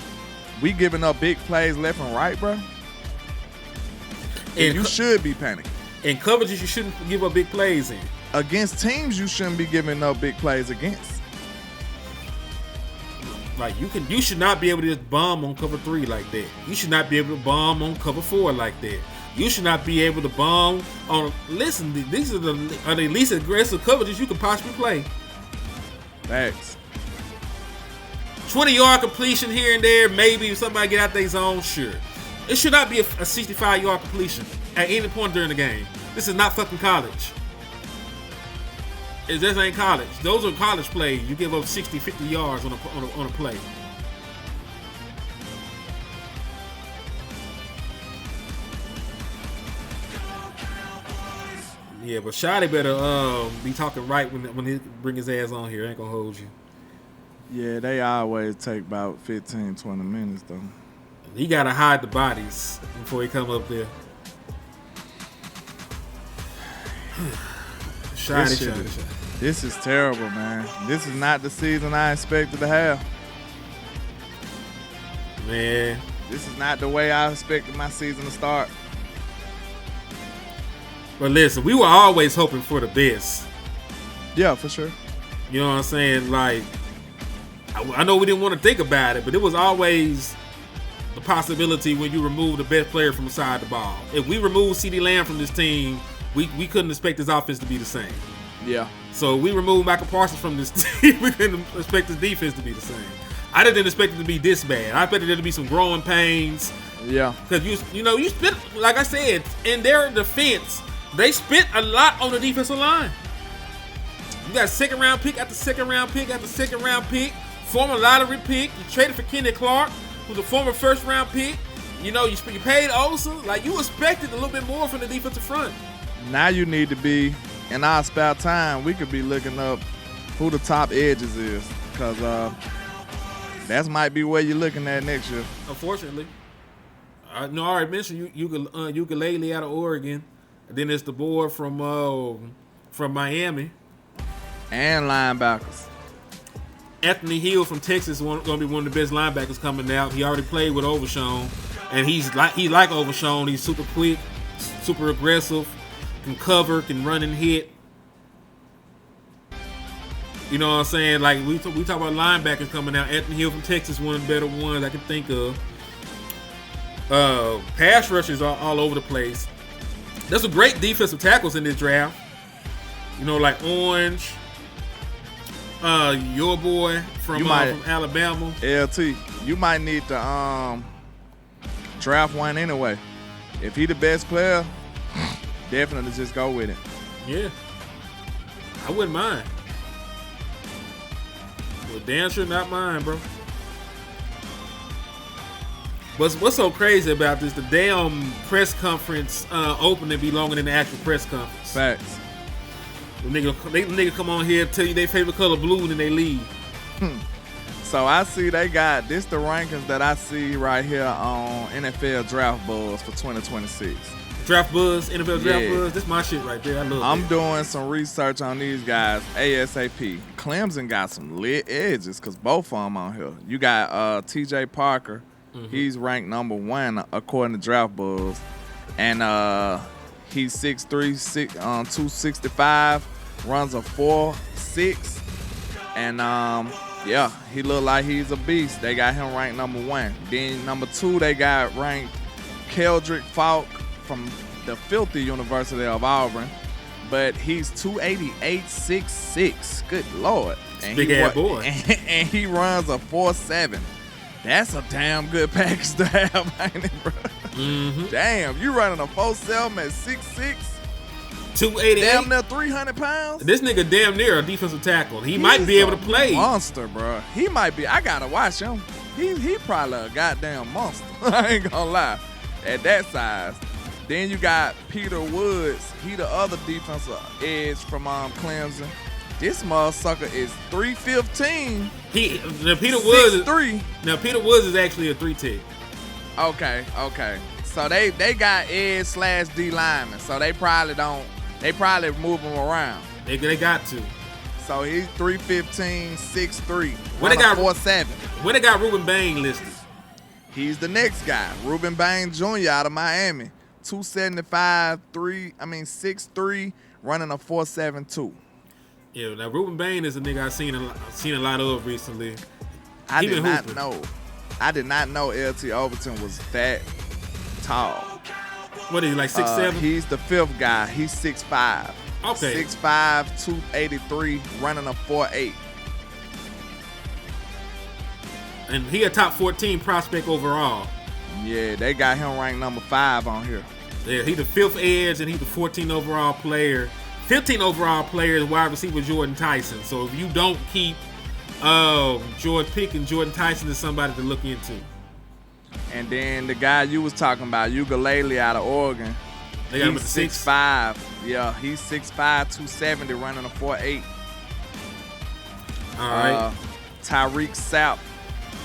we giving up big plays left and right, bro. And you should be panicking. In coverages, you shouldn't give up big plays in. Against teams, you shouldn't be giving up big plays against. Like, you should not be able to just bomb on cover 3 like that. You should not be able to bomb on cover 4 like that. You should not be able to bomb on. Listen, these are the least aggressive coverages you could possibly play. Thanks. 20-yard completion here and there, maybe if somebody get out their zone, sure. It should not be a 65-yard completion at any point during the game. This is not fucking college. It just ain't college. Those are college plays. You give up 60, 50 yards on a play. Yeah, but Shotty better be talking right when he bring his ass on here. I ain't gonna hold you. Yeah, they always take about 15, 20 minutes though. He gotta hide the bodies before he come up there. Shiny. This is terrible, man. This is not the season I expected to have. Man. This is not the way I expected my season to start. But listen, we were always hoping for the best. Yeah, for sure. You know what I'm saying? Like, I know we didn't want to think about it, but it was always the possibility when you remove the best player from the side of the ball. If we remove CeeDee Lamb from this team, we couldn't expect this offense to be the same. Yeah. So we removed Michael Parsons from this team. We couldn't expect this defense to be the same. I didn't expect it to be this bad. I expected there to be some growing pains. Yeah. Because you spent, like I said, in their defense, they spent a lot on the defensive line. You got second round pick after second round pick after second round pick, former lottery pick. You traded for Kenny Clark, who's a former first round pick. You paid Osa. Like, you expected a little bit more from the defensive front. Now you need to be, in our spare time, we could be looking up who the top edges is. Because that might be where you're looking at next year. Unfortunately. I already mentioned Ukulele out of Oregon. And then it's the boy from Miami. And linebackers. Anthony Hill from Texas is going to be one of the best linebackers coming out. He already played with Overshown. And he's like Overshown. He's super quick, super aggressive, can cover, can run and hit. You know what I'm saying? Like, we talk about linebackers coming out. Anthony Hill from Texas, one of the better ones I can think of. Pass rushers are all over the place. There's some great defensive tackles in this draft. You know, like Orange, your boy from Alabama. LT, you might need to draft one anyway. If he the best player, definitely just go with it. Yeah. I wouldn't mind. Well, damn sure not mine, bro. What's so crazy about this? The damn press conference opening be longer than the actual press conference. Facts. The nigga come on here, tell you their favorite color blue, and then they leave. So I see they got this the rankings that I see right here on NFL Draft Buzz for 2026. Draft Buzz, NFL Draft Buzz, this my shit right there. I love it. I'm doing some research on these guys ASAP. Clemson got some lit edges because both of them on here. You got TJ Parker. Mm-hmm. He's ranked number 1 according to Draft Buzz. And he's 6'3", 265, runs a 4.6. And he look like he's a beast. They got him ranked number 1. Then number 2, they got ranked Keldrick Falk from the filthy University of Auburn. But he's 288, 6'6". Good Lord. And big ass boy. And he runs a 4.7. That's a damn good package to have, ain't it, bro? Mm-hmm. Damn, you running a 4.7 at 6'6", 288. damn near 300 pounds. This nigga damn near a defensive tackle. He might be able to play. Monster, bro. He might be. I gotta watch him. He probably a goddamn monster. I ain't gonna lie. At that size. Then you got Peter Woods. He the other defensive edge from Clemson. This motherfucker is 315. Peter Woods is 3. Now Peter Woods is actually a 3-tech. Okay. So they got edge/D lineman. So they probably move him around. They got to. So he's 315, 6'3". What they got 4.7. Where they got Ruben Bain listed? He's the next guy. Ruben Bain Jr. out of Miami. 275, 6'3", running a 4.72. Yeah, now Ruben Bain is a nigga I've seen a lot of recently. I did not know LT Overton was that tall. What is he, like 6'7"? He's the 5th guy. He's 6'5". Okay. 6'5", 283, running a 4.8. And he a top 14 prospect overall. Yeah, they got him ranked number 5 on here. Yeah, he the 5th edge and he's the 14 overall player. 15 overall player is wide receiver Jordan Tyson. So if you don't keep George Pickens, Jordan Tyson is somebody to look into. And then the guy you was talking about, Ukulele out of Oregon. They got him he's at 6'6". 6'5". Yeah, he's 6'5", 270, running a 4.8. All right. Tyreek Sapp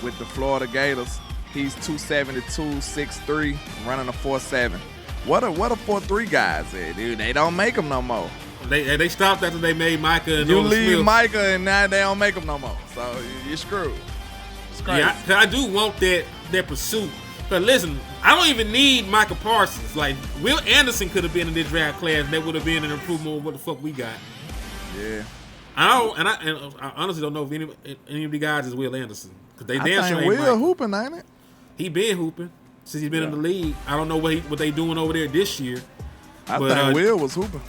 with the Florida Gators. He's 272, 6'3", running a 4.7. What a 4.3 guys there, dude. They don't make them no more. They stopped after they made Micah and You Nolan leave Smith. Micah and now they don't make them no more. So you're screwed. It's crazy. Yeah, 'cause I do want that pursuit. But listen, I don't even need Micah Parsons. Like, Will Anderson could have been in this draft class, and that would have been an improvement of what the fuck we got. Yeah. I honestly don't know if any of the guys is Will Anderson. Cause they I damn sure think ain't Will Micah. hooping, ain't it? He been hooping since he's been in the league. I don't know what they doing over there this year. I But, think Will was hooping.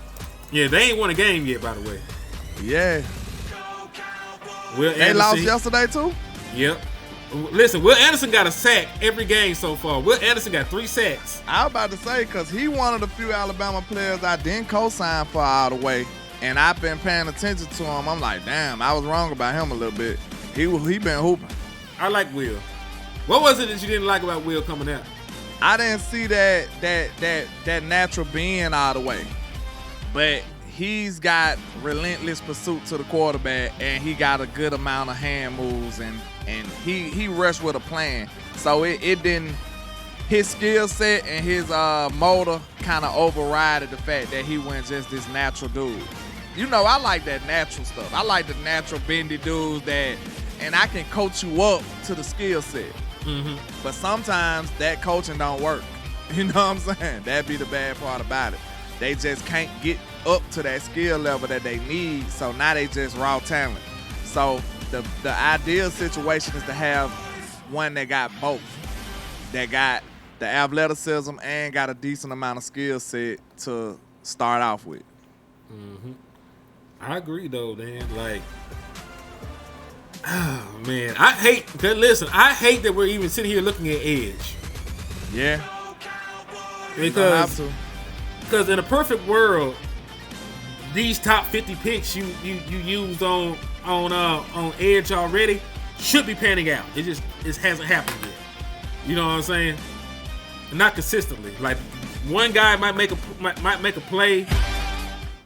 Yeah, they ain't won a game yet, by the way. Yeah. Will They Anderson, lost yesterday too? Yep. Listen, Will Anderson got a sack every game so far. Will Anderson got 3 sacks. I was about to say, because he one of the few Alabama players I didn't co-sign for all the way. And I've been paying attention to him. I'm like, damn, I was wrong about him a little bit. He been hooping. I like Will. What was it that you didn't like about Will coming out? I didn't see that natural being all the way. But he's got relentless pursuit to the quarterback, and he got a good amount of hand moves, and he rushed with a plan. So it didn't, his skill set and his motor kind of overrided the fact that he went just this natural dude. You know, I like that natural stuff. I like the natural bendy dudes and I can coach you up to the skill set. Mm-hmm. But sometimes that coaching don't work. You know what I'm saying? That'd be the bad part about it. They just can't get up to that skill level that they need, so now they just raw talent. So the ideal situation is to have one that got both. That got the athleticism and got a decent amount of skill set to start off with. Mm-hmm. I agree, though, man. Like, oh, man. I hate that we're even sitting here looking at edge. Yeah. You don't have to. Because in a perfect world, these top 50 picks you used on edge already should be panning out. It hasn't happened yet. You know what I'm saying? Not consistently. Like, one guy might make a play,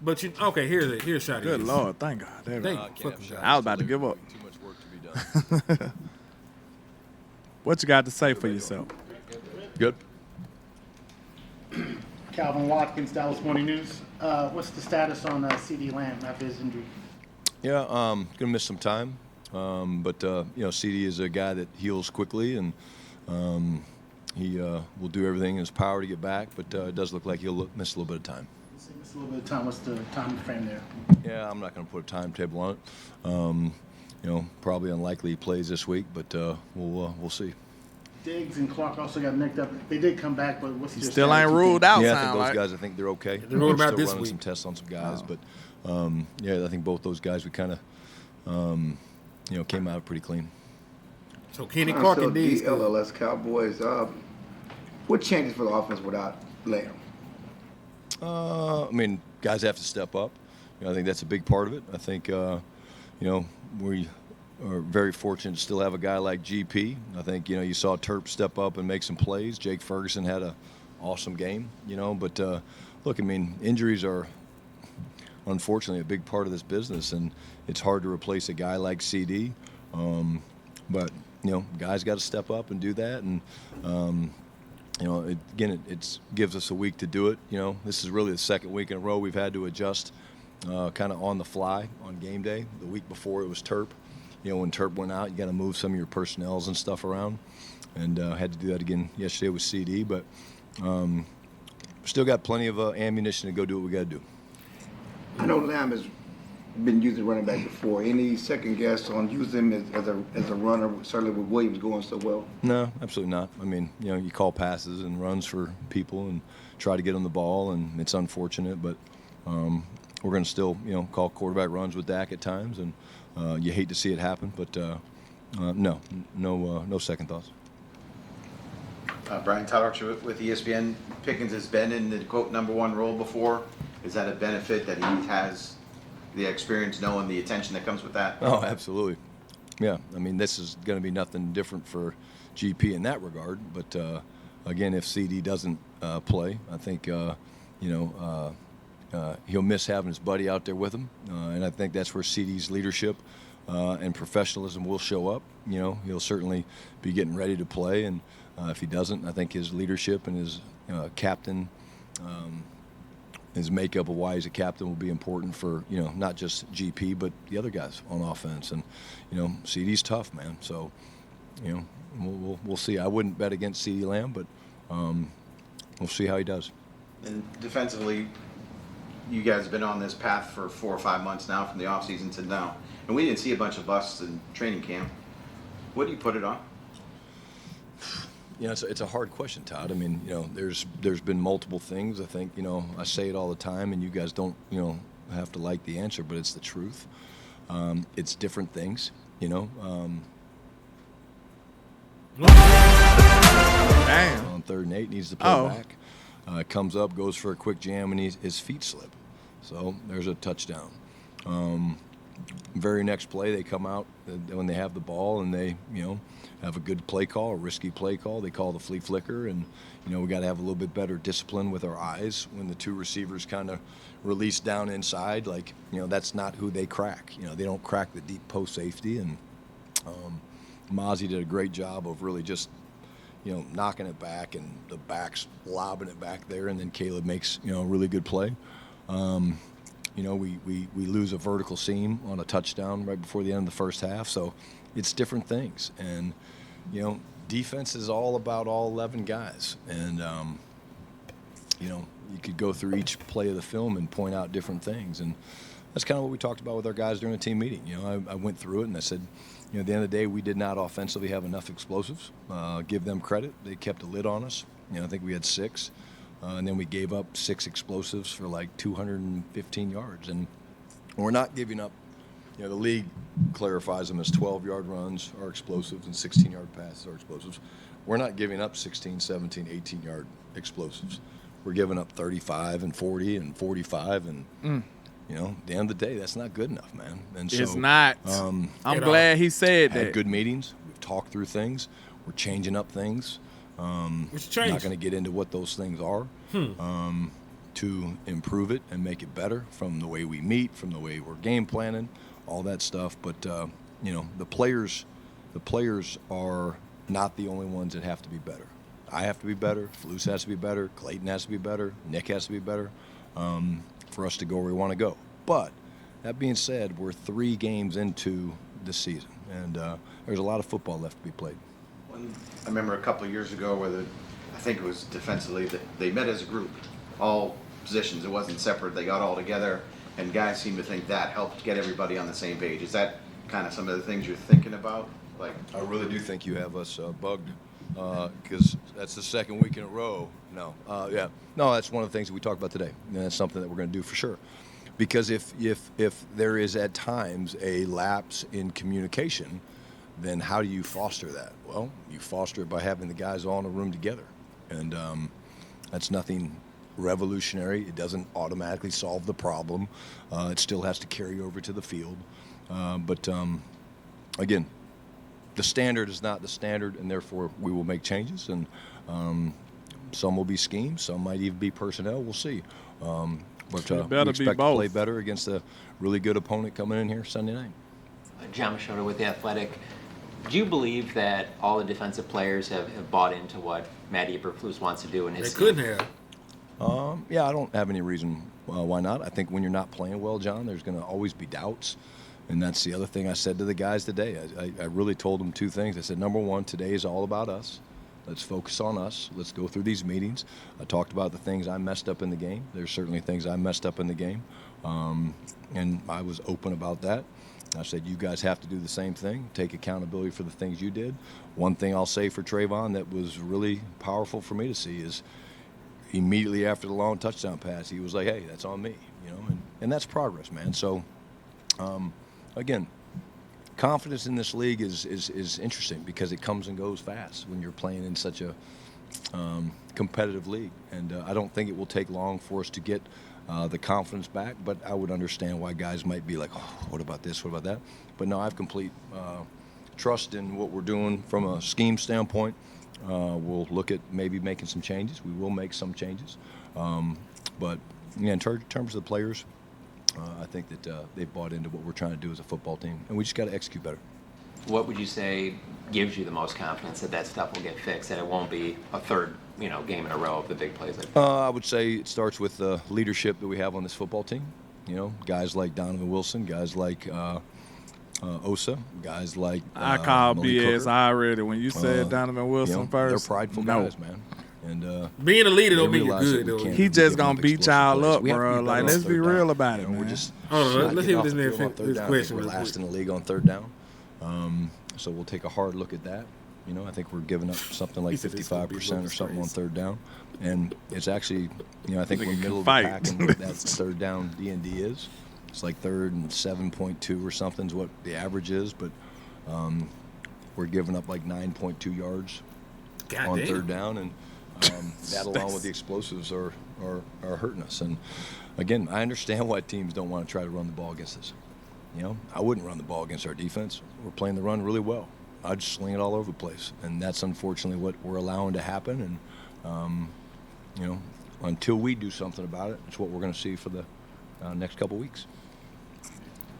but here's a shot. Good Lord, thank God. There we go. Fucking I was about to give up. Too much work to be done. What you got to say for yourself? Good. Calvin Watkins, Dallas Morning News. What's the status on CD Lamb after his injury? Yeah, gonna miss some time, but CD is a guy that heals quickly, and he will do everything in his power to get back. But it does look like he'll miss a little bit of time. Miss a little bit of time. What's the time frame there? Yeah, I'm not gonna put a timetable on it. Probably unlikely he plays this week, but we'll see. Diggs and Clark also got nicked up. They did come back, but what's their Still ain't status, you ruled think? out. Yeah, I think sound those like. guys. I think they're okay. They're ruled We're out still this running week. some tests on some guys, but I think both those guys we kind of came out pretty clean. So Kenny Clark So and Diggs. the LLS Cowboys, what changes for the offense without Lamb? Guys have to step up. I think that's a big part of it. I think, we are very fortunate to still have a guy like GP. I think, you saw Terp step up and make some plays. Jake Ferguson had an awesome game, But, look, injuries are unfortunately a big part of this business, and it's hard to replace a guy like CD. But, guys got to step up and do that. And, it gives us a week to do it. This is really the second week in a row we've had to adjust kind of on the fly on game day. The week before it was Terp. When Terp went out, you got to move some of your personnels and stuff around. And had to do that again yesterday with CD. But still got plenty of ammunition to go do what we got to do. I know Lamb has been using running back before. Any second guess on using him as a runner, certainly with Williams going so well? No, absolutely not. You call passes and runs for people and try to get on the ball, and it's unfortunate, but we're going to still, call quarterback runs with Dak at times, and you hate to see it happen, but no second thoughts. Brian Toddock with ESPN. Pickens has been in the quote #1 role before. Is that a benefit that he has the experience knowing the attention that comes with that? Oh, absolutely. Yeah, this is going to be nothing different for GP in that regard. But again, if CD doesn't play, I think he'll miss having his buddy out there with him, and I think that's where CD's leadership and professionalism will show up. You know, he'll certainly be getting ready to play, and if he doesn't, I think his leadership and his captain, his makeup of why he's a captain will be important for, you know, not just GP but the other guys on offense. And you know, CD's tough, man. So you know, we'll see. I wouldn't bet against CD Lamb, but we'll see how he does. And defensively, you guys have been on this path for 4 or 5 months now, from the offseason to now. And we didn't see a bunch of busts in training camp. What do you put it on? You know, it's a hard question, Todd. I mean, you know, there's been multiple things. I think, you know, I say it all the time, and you guys don't, you know, have to like the answer, but it's the truth. It's different things, you know. Damn. On 3rd and 8, needs to pull back. Comes up, goes for a quick jam, and his feet slip. So there's a touchdown. Very next play, they come out when they have the ball and they, you know, have a good play call, a risky play call. They call the flea flicker, and you know, we got to have a little bit better discipline with our eyes when the two receivers kind of release down inside. Like, you know, that's not who they crack. You know, they don't crack the deep post safety, and Mozzie did a great job of really just, you know, knocking it back, and the backs lobbing it back there, and then Caleb makes, you know, a really good play. You know, we lose a vertical seam on a touchdown right before the end of the first half. So it's different things. And, you know, defense is all about all 11 guys. And, you know, you could go through each play of the film and point out different things. And that's kind of what we talked about with our guys during the team meeting. You know, I went through it and I said, you know, at the end of the day, we did not offensively have enough explosives. Give them credit. They kept a lid on us. You know, I think we had 6. And then we gave up 6 explosives for like 215 yards. And we're not giving up, you know, the league clarifies them as 12-yard runs are explosives and 16-yard passes are explosives. We're not giving up 16, 17, 18-yard explosives. We're giving up 35 and 40 and 45. And, you know, at the end of the day, that's not good enough, man. And so, It's not. I'm glad he said had that. good meetings. We've talked through things. We're changing up things. I'm not going to get into what those things are to improve it and make it better, from the way we meet, from the way we're game planning, all that stuff. But you know, the players are not the only ones that have to be better. I have to be better. Flus has to be better. Clayton has to be better. Nick has to be better for us to go where we want to go. But that being said, we're 3 games into the season, and there's a lot of football left to be played. I remember a couple of years ago where I think it was defensively, that they met as a group, all positions. It wasn't separate. They got all together, and guys seem to think that helped get everybody on the same page. Is that kind of some of the things you're thinking about? Like, I really do think you have us bugged, because that's the 2nd week in a row. No, that's one of the things that we talked about today, and that's something that we're going to do for sure. Because if there is at times a lapse in communication, then how do you foster that? Well, you foster it by having the guys all in a room together. And that's nothing revolutionary. It doesn't automatically solve the problem. It still has to carry over to the field. But again, the standard is not the standard, and therefore we will make changes. And some will be schemes. Some might even be personnel. We'll see. But we expect to play better against a really good opponent coming in here Sunday night. John Machota with The Athletic. Do you believe that all the defensive players have bought into what Matt Eberflus wants to do in his team? They couldn't have. Yeah, I don't have any reason why not. I think when you're not playing well, John, there's going to always be doubts. And that's the other thing I said to the guys today. I really told them 2 things. I said, number 1, today is all about us. Let's focus on us. Let's go through these meetings. I talked about the things I messed up in the game. There's certainly things I messed up in the game. And I was open about that. I said, you guys have to do the same thing. Take accountability for the things you did. One thing I'll say for Trayvon that was really powerful for me to see is immediately after the long touchdown pass, he was like, hey, that's on me. You know, and that's progress, man. So, again, confidence in this league is interesting because it comes and goes fast when you're playing in such a competitive league. And I don't think it will take long for us to get the confidence back, but I would understand why guys might be like, oh, what about this, what about that? But no, I have complete trust in what we're doing from a scheme standpoint. We'll look at maybe making some changes. We will make some changes. But yeah, in terms of the players, I think that they've bought into what we're trying to do as a football team, and we just got to execute better. What would you say gives you the most confidence that that stuff will get fixed, that it won't be a third, game in a row of the big plays? I would say it starts with the leadership that we have on this football team. Guys like Donovan Wilson, guys like Osa, guys like I call Malik BS Hooker. already when you said Donovan Wilson first. They're prideful guys, man. And being a leader don't they mean you're realize good, that we though. can't He be just giving gonna up beat explosive y'all plays. up, We have to bro. be Like, better let's on be third real down. about it, We're man. just Hold on, not let's getting hear off what this the man field on fin- third this down. question I think real we're last quick. in the league on third down. So we'll take a hard look at that. I think we're giving up something like He said it's gonna be 55% or something on Lewis third down. And it's actually, I think Nigga we're can middle of the fight. pack in what that third down D&D is. It's like third and 7.2 or something is what the average is. But we're giving up like 9.2 yards God on damn. third down. And that along with the explosives are hurting us. And again, I understand why teams don't want to try to run the ball against us. I wouldn't run the ball against our defense. We're playing the run really well. I'd just sling it all over the place, and that's unfortunately what we're allowing to happen. And until we do something about it, it's what we're going to see for the next couple weeks.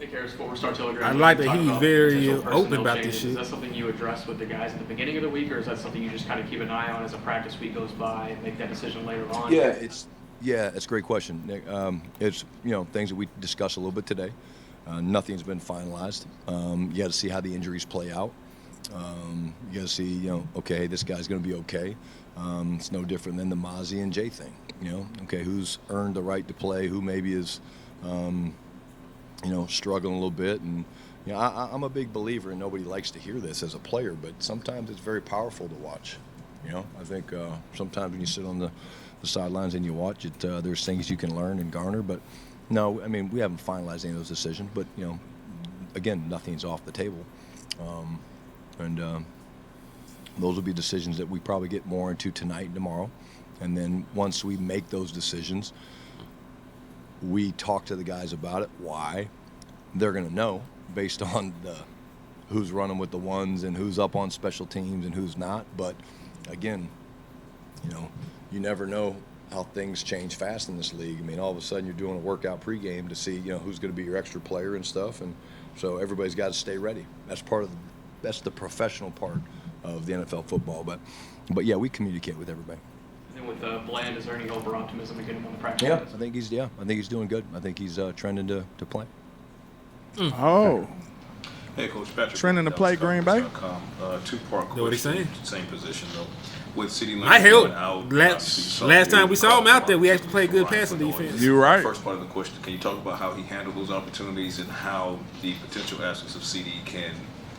Nick Harris, former Star Telegram. I like that Talk he's about very potential open personnel about changes. this shit. Is that something you address with the guys at the beginning of the week, or is that something you just kind of keep an eye on as a practice week goes by and make that decision later on? It's a great question, Nick. It's things that we discussed a little bit today. Nothing's been finalized. You got to see how the injuries play out. You got to see, okay, this guy's going to be okay. It's no different than the Mozzie and Jay thing. Okay, who's earned the right to play, who maybe is, struggling a little bit. And, I'm a big believer, and nobody likes to hear this as a player, but sometimes it's very powerful to watch. I think sometimes when you sit on the sidelines and you watch it, there's things you can learn and garner. But, no, I mean, we haven't finalized any of those decisions. But, again, nothing's off the table. And those will be decisions that we probably get more into tonight and tomorrow. And then once we make those decisions, we talk to the guys about it, why. They're going to know based on who's running with the ones and who's up on special teams and who's not. But, again, you never know how things change fast in this league. I mean, all of a sudden you're doing a workout pregame to see, who's going to be your extra player and stuff. And so everybody's got to stay ready. That's the professional part of the NFL football. But yeah, we communicate with everybody. And then with Bland, is there any hope or optimism to get him on the practice Yeah, list? I think he's doing good. I think he's trending to play. Oh, Hey, Coach Patrick. Trending to play Green Bay? Two-part question. Know what he's saying? Same position, though. With CeeDee Lamb I held going out, last obviously, last you time we saw him out there, we Ryan actually played good for passing Ryan defense. You right. First part of the question, can you talk about how he handled those opportunities and how the potential absence of CD can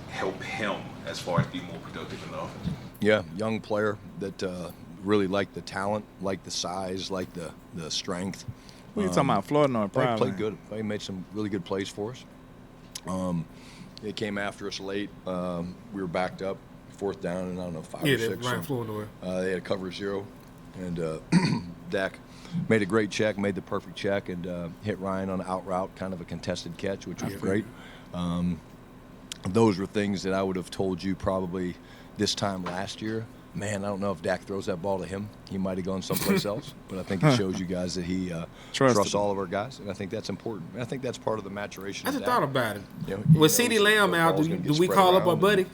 help him as far as be more productive in the offense? Yeah, young player that really liked the talent, liked the size, liked the strength. what are you talking about? Florida or Played probably? good. He made some really good plays for us. They came after us late. We were backed up, fourth down, and I don't know, 5 Yeah, or that 6. Ryan Flournoy. They had a cover 0, and Dak made a great check, made the perfect check, and hit Ryan on an out route, kind of a contested catch, which was great. Those were things that I would have told you probably this time last year. Man, I don't know if Dak throws that ball to him. He might have gone someplace else. But I think it shows you guys that he trusts all of our guys, and I think that's important. And I think that's part of the maturation. I of just Dak. thought about it. He With knows CeeDee that Lamb the out, ball's do gonna get we spread call up our around, buddy? and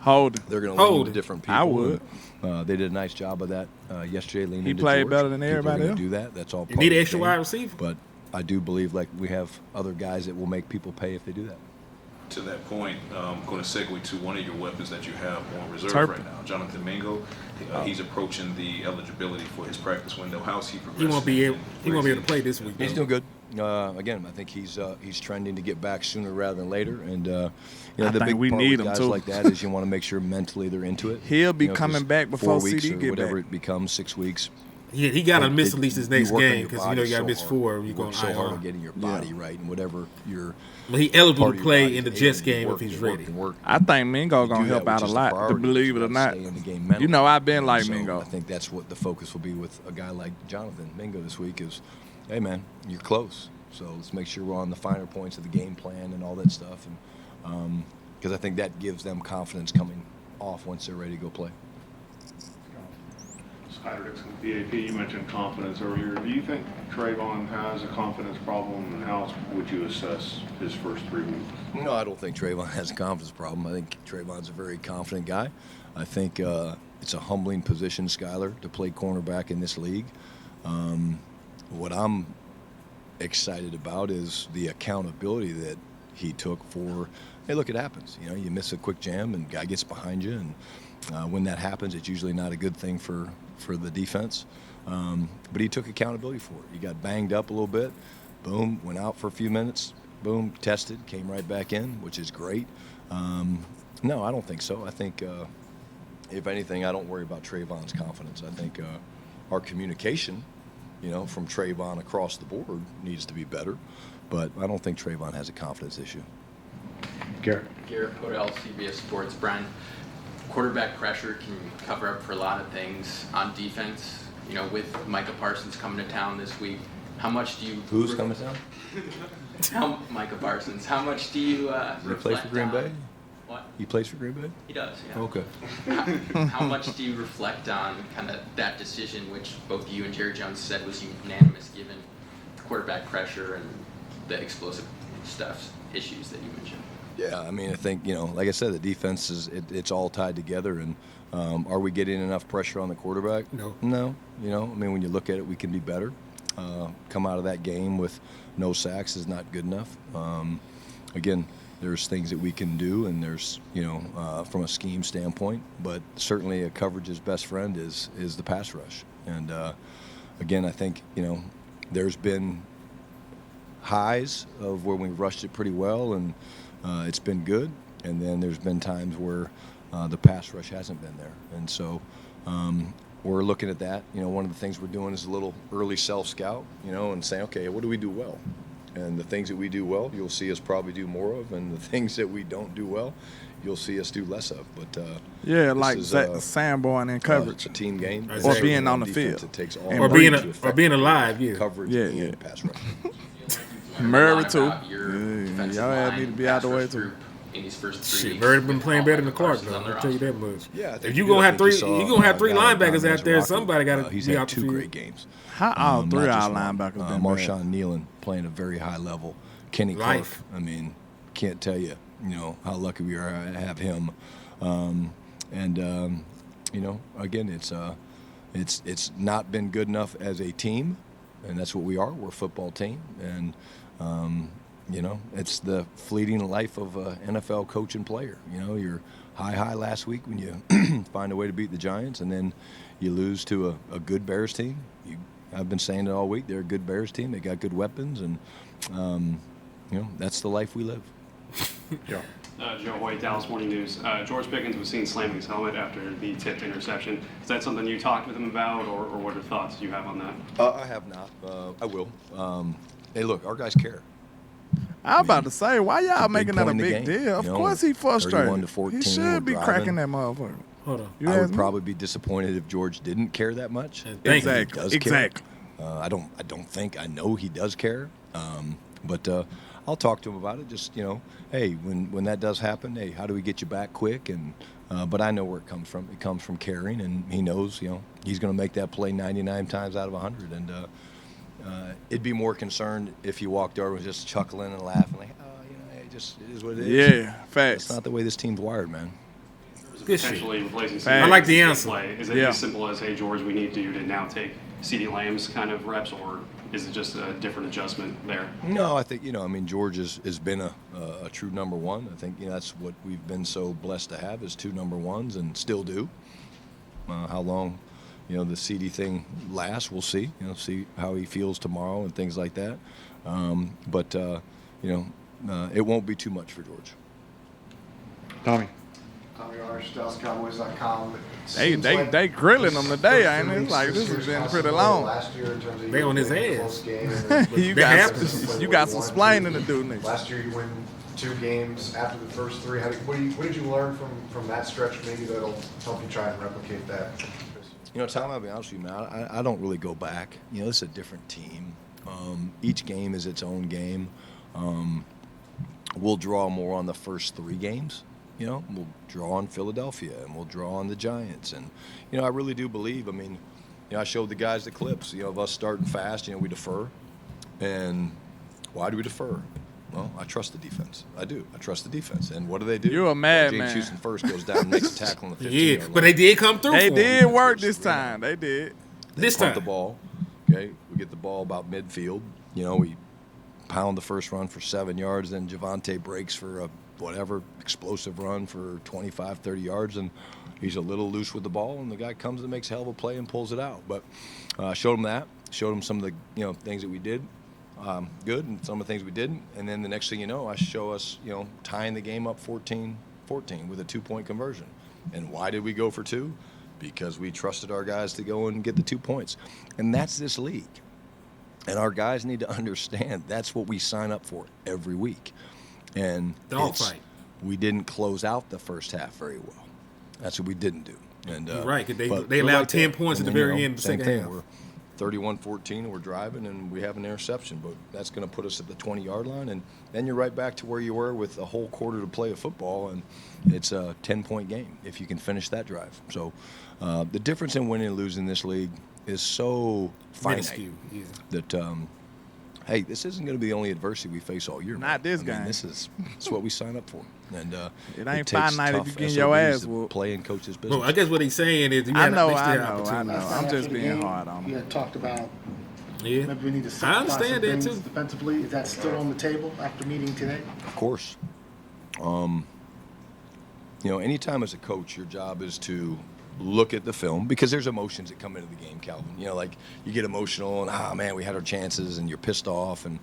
Hold. they're going to Hold. lean into different people. I would. and, they did a nice job of that yesterday. Leaning He into played George. better than People are everybody gonna else. do that. That's all You part need of an the extra game. wide receiver. But I do believe like we have other guys that will make people pay if they do that. To that point, I'm going to segue to one of your weapons that you have on reserve Turpin. right now, Jonathan Mingo. He's approaching the eligibility for his practice window. How's he He progressing? won't be able. He won't be able to Where's play this week. He's though. doing good. Again, I think he's trending to get back sooner rather than later. And I the think big we part need with him, guys too. like that is you want to make sure mentally they're into it. He'll be 'cause coming back before 4 weeks CD or get whatever back. it becomes, 6 weeks. Yeah, he got to Like, miss at least his next you work on game your because body you got to so miss hard. 4. You You're going work so hard on IR. getting your body right and whatever your. But he eligible part to of your play body in the is Jets able. game You if work, he's you work, ready. and work. I think Mingo You gonna do help that, out a which is the lot. To priority, believe it is or not, stay in the game mentally. you know I've been And like so Mingo. I think that's what the focus will be with a guy like Jonathan Mingo this week is, hey man, you're close. So let's make sure we're on the finer points of the game plan and all that stuff, and because I think that gives them confidence coming off once they're ready to go play. Skyler Dixon, BAP, you mentioned confidence earlier. Do you think Trayvon has a confidence problem, and how would you assess his first 3 weeks? No, I don't think Trayvon has a confidence problem. I think Trayvon's a very confident guy. I think it's a humbling position, Skyler, to play cornerback in this league. What I'm excited about is the accountability that he took for, hey, look, it happens. You know, you miss a quick jam and guy gets behind you, and when that happens, it's usually not a good thing for the defense. But he took accountability for it. He got banged up a little bit, boom, went out for a few minutes, boom, tested, came right back in, which is great. No, I don't think so. I think, if anything, I don't worry about Trayvon's confidence. I think our communication, you know, from Trayvon across the board needs to be better. But I don't think Trayvon has a confidence issue. Garrett Podell, CBS Sports. Brian, quarterback pressure can cover up for a lot of things on defense. You know, with Micah Parsons coming to town this week, how much do you... Who's coming to town? Micah Parsons. How much do you He plays for Green Bay? What? He plays for Green Bay? He does, yeah. Okay. How much do you reflect on kind of that decision, which both you and Jerry Jones said was unanimous given quarterback pressure and the explosive issues that you mentioned? Yeah, I mean, I think, you know, like I said, the defense it's all tied together. And are we getting enough pressure on the quarterback? No. No. You know, I mean, when you look at it, we can be better. Come out of that game with no sacks is not good enough. Again, there's things that we can do, and there's, you know, from a scheme standpoint, but certainly a coverage's best friend is the pass rush. And again, I think, you know, there's been highs of where we rushed it pretty well, and it's been good. And then there's been times where the pass rush hasn't been there. And so we're looking at that. You know, one of the things we're doing is a little early self-scout, you know, and saying, okay, what do we do well? And the things that we do well, you'll see us probably do more of, and the things that we don't do well, you'll see us do less of. But yeah, like Sanborn in coverage, it's a team game, or being on the field, it takes all or being alive, yeah, coverage, and pass rush. Murray too. Y'all had me to be out the way too. In these first 3 weeks. Murray been playing better than Clark, though. I'll tell you that much. Yeah, if you're gonna have three linebackers out there, somebody got to he's be had out the 2 field. great games. How all 3 our linebackers been Marshawn Nealon playing a very high level. Kenny Clark, I mean, can't tell you, you know, how lucky we are to have him. You know, again, it's not been good enough as a team, and that's what we are. We're a football team, and you know, it's the fleeting life of an NFL coach and player. You know, you're high last week when you find a way to beat the Giants, and then you lose to a good Bears team. I've been saying it all week. They're a good Bears team. They got good weapons, and you know, that's the life we live. Yeah. Joe Hoyt, Dallas Morning News. George Pickens was seen slamming his helmet after the tipped interception. Is that something you talked with him about, or what are thoughts you have on that? I have not. I will. Hey, look, our guys care. I'm about to say, why y'all making that a point in the big game, deal? Of you know, course he frustrated. 31-14, He should we're be driving. cracking that motherfucker. Hold on. I would probably be disappointed if George didn't care that much. Exactly. He does Exactly. care. I don't think I know he does care. But I'll talk to him about it. Just, you know, hey, when that does happen, hey, how do we get you back quick? And but I know where it comes from. It comes from caring, and he knows, you know, he's going to make that play 99 times out of 100. And it'd be more concerned if he walked over and was just chuckling and laughing like, oh, you know, it just it is what it is. Yeah, facts. That's not the way this team's wired, man. Potentially replacing I like the answer. Play. Is it as simple as, hey, George, we need you to now take CeeDee Lamb's kind of reps, or is it just a different adjustment there? No, I think, you know, I mean, George has been a true number one. I think, you know, that's what we've been so blessed to have is 2 number ones, and still do. How long, you know, the CD thing lasts, we'll see. You know, see how he feels tomorrow and things like that. But you know, it won't be too much for George. Tommy Arch, DallasCowboys.com. They grilling him today, ain't it? It's like this has been pretty long. They on his ass. you got some splaining to do next. Last year you win 2 games after the first 3. What did you learn from that stretch maybe that'll help you try and replicate that? You know, Tom, I'll be honest with you, man. I don't really go back. You know, this is a different team. Each game is its own game. We'll draw more on the first 3 games. You know, we'll draw on Philadelphia, and we'll draw on the Giants. And, you know, I really do believe, I mean, I showed the guys the clips, of us starting fast. We defer. And why do we defer? Well, I trust the defense. I do. I trust the defense. And what do? You're a madman. James Houston first goes down and makes a tackle on the 15-yard Yeah, line. but they did come through. They for did him. work this time. They did. This Punt time. the ball. Okay, we get the ball about midfield. We pound the first run for 7 yards. Then Javonte breaks for a explosive run for 25, 30 yards, and he's a little loose with the ball, and the guy comes and makes a hell of a play and pulls it out. But I showed him that. Showed him some of the things that we did good and some of the things we didn't. And then the next thing you know, I show us tying the game up 14-14 with a 2-point conversion. And why did we go for 2? Because we trusted our guys to go and get the 2 points. And that's this league. And our guys need to understand that's what we sign up for every week. And Dogfight. We didn't close out the first half very well. That's what we didn't do. And You're right, because but they we're allowed right 10 there. points And at the then, very end of the same second thing. half. We're 31-14, we're driving, and we have an interception. But that's going to put us at the 20-yard line. And then you're right back to where you were with a whole quarter to play of football. And it's a 10-point game if you can finish that drive. So the difference in winning and losing this league is so finite that hey, this isn't going to be the only adversity we face all year. Not this game. This is what we sign up for. And it ain't takes finite if tough you getting your SOBs ass to whooped. play in coach's business. Well, I guess what he's saying is you I had know. opportunity. I'm just being hard on You him. had talked about Yeah. maybe we need to I simplify understand some that, things too. defensively. Is that still on the table after meeting today? Of course. Anytime as a coach, your job is to look at the film because there's emotions that come into the game, Calvin. Like you get emotional and, man, we had our chances, and you're pissed off, and,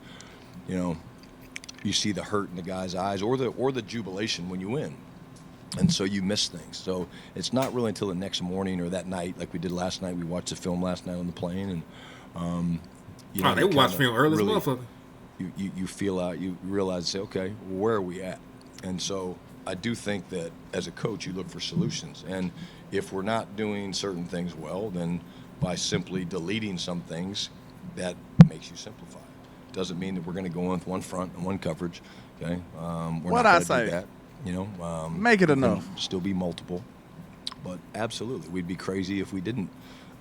you see the hurt in the guy's eyes or the jubilation when you win. And so you miss things. So it's not really until the next morning or that night, like we did last night. We watched the film last night on the plane, and They watch film early as really, motherfucker. You feel out, you realize, say, okay, where are we at? And so I do think that as a coach, you look for solutions. And if we're not doing certain things well, then by simply deleting some things, that makes you simplify. Doesn't mean that we're going to go in with one front and one coverage. Okay, we're What not I going to say? do that. Make it we can enough. Still be multiple, but absolutely, we'd be crazy if we didn't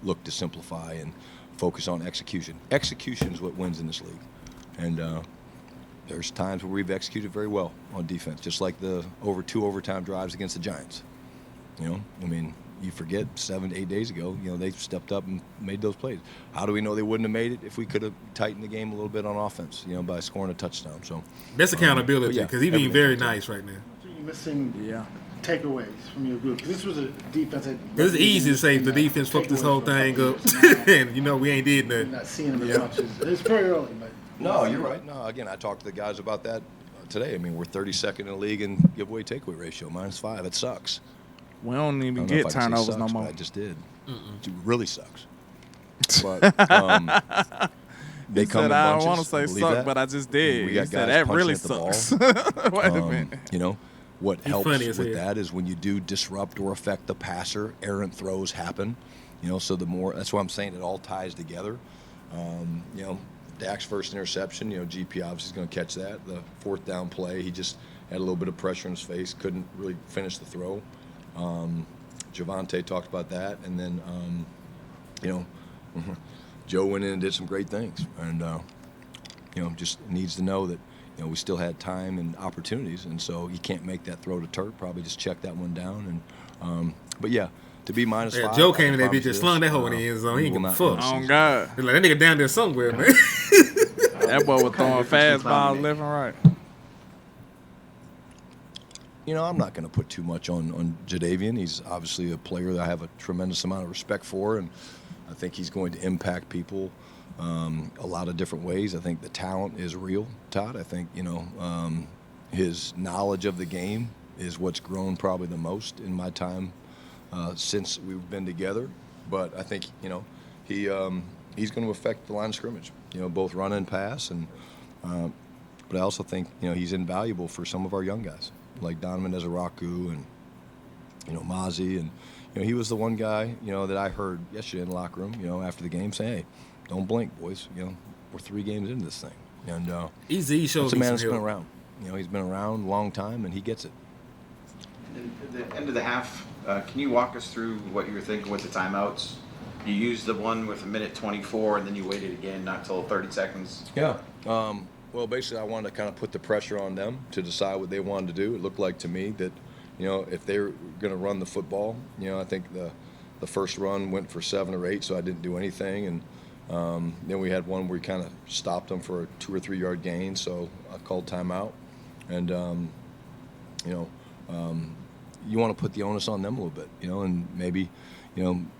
look to simplify and focus on execution. Execution is what wins in this league, and there's times where we've executed very well on defense, just like the over 2 overtime drives against the Giants. You forget 7 to 8 days ago, they stepped up and made those plays. How do we know they wouldn't have made it if we could have tightened the game a little bit on offense, by scoring a touchdown? So That's accountability because he's being everything very comes in. nice right now. You're missing takeaways from your group. 'Cause this was a defense that... It's easy to say the defense fucked this whole thing up, and we ain't did You're nothing. not seeing them as much as... It's very early, but... No, you're right. No, again, I talked to the guys about that today. We're 32nd in the league in giveaway takeaway ratio, -5. It sucks. We don't even I don't know get if I can say turnovers sucks, no but more. I just did. It really sucks. But they He come said, in I bunches. don't want to say believe suck, that. but I just did. We He got said, guys that punching really at the ball. sucks. Wait a minute. What He's helps funny with as hell. that is when you do disrupt or affect the passer, errant throws happen. So the more, that's why I'm saying it all ties together. Dak's first interception, GP obviously is going to catch that. The 4th down play, he just had a little bit of pressure in his face, couldn't really finish the throw. Javonte talked about that, and then, Joe went in and did some great things, and just needs to know that we still had time and opportunities, and so you can't make that throw to Turk. Probably just check that one down, and but yeah, to be -5. Yeah, Joe came in there, I can bitch, just promise slung that this, hole in the end zone. He we ain't will give a not fuck. lose Oh, season. God. He's like, that nigga down there somewhere, man. That boy was throwing fastballs left and right. I'm not going to put too much on Jadeveon. He's obviously a player that I have a tremendous amount of respect for, and I think he's going to impact people a lot of different ways. I think the talent is real, Todd. I think, his knowledge of the game is what's grown probably the most in my time since we've been together. But I think, he's going to affect the line of scrimmage, both run and pass. And but I also think, he's invaluable for some of our young guys, like Donovan Ezaraku and, Mozzie. And, he was the one guy, that I heard yesterday in the locker room, after the game saying, hey, don't blink, boys. We're 3 games into this thing. And Easy shows it's a me man some that's been help. around. He's been around a long time, and he gets it. At the end of the half, can you walk us through what you were thinking with the timeouts? You used the one with a minute 24, and then you waited again, not till 30 seconds. Yeah. Well, basically, I wanted to kind of put the pressure on them to decide what they wanted to do. It looked like to me that, if they were going to run the football, I think the first run went for 7 or 8, so I didn't do anything. And then we had one where we kind of stopped them for a 2 or 3 yard gain, so I called timeout. And, you want to put the onus on them a little bit, and maybe,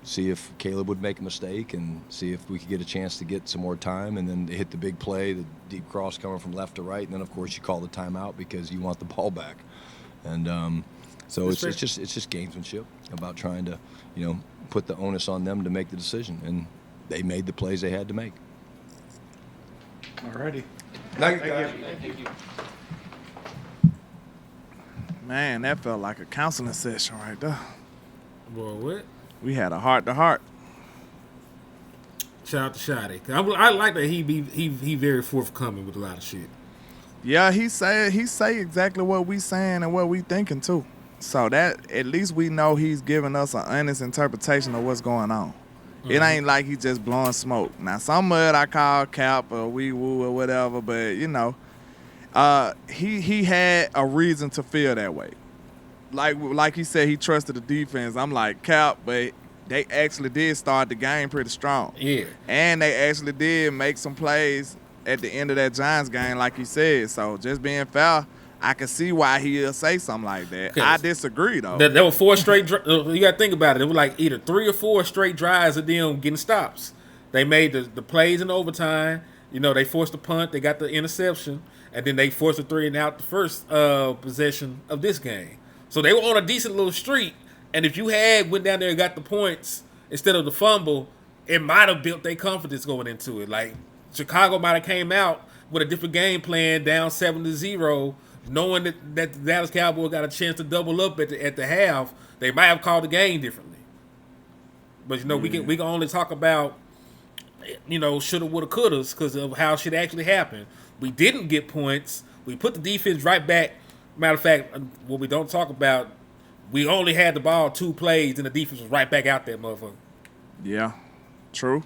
see if Caleb would make a mistake and see if we could get a chance to get some more time, and then hit the big play, the deep cross coming from left to right, and then of course you call the timeout because you want the ball back. And so it's just gamesmanship about trying to, put the onus on them to make the decision, and they made the plays they had to make. Alrighty. Thank you, guys. Thank you. Man, that felt like a counseling session right there. Boy, what? We had a heart-to-heart. Shout out to Shotty. I like that he very forthcoming with a lot of shit. Yeah, he say exactly what we saying and what we thinking too. So that at least we know he's giving us an honest interpretation of what's going on. Mm-hmm. It ain't like he just blowing smoke. Now some of it I call cap or wee woo or whatever, but he had a reason to feel that way. Like he said, he trusted the defense. I'm like, cap, but they actually did start the game pretty strong. Yeah. And they actually did make some plays at the end of that Giants game, like he said. So just being fair, I can see why he'll say something like that. I disagree, though. There were 4 straight you got to think about it. It was like either 3 or 4 straight drives of them getting stops. They made the plays in overtime. They forced the punt. They got the interception. And then they forced a 3-and-out the first possession of this game. So they were on a decent little streak. And if you went down there and got the points instead of the fumble, it might have built their confidence going into it. Like Chicago might have came out with a different game plan, down 7-0, knowing that the Dallas Cowboys got a chance to double up at the half. They might have called the game differently. But we can only talk about shoulda, woulda, couldas because of how shit actually happened. We didn't get points. We put the defense right back. Matter of fact, what we don't talk about, we only had the ball 2 plays, and the defense was right back out there, motherfucker. Yeah, true.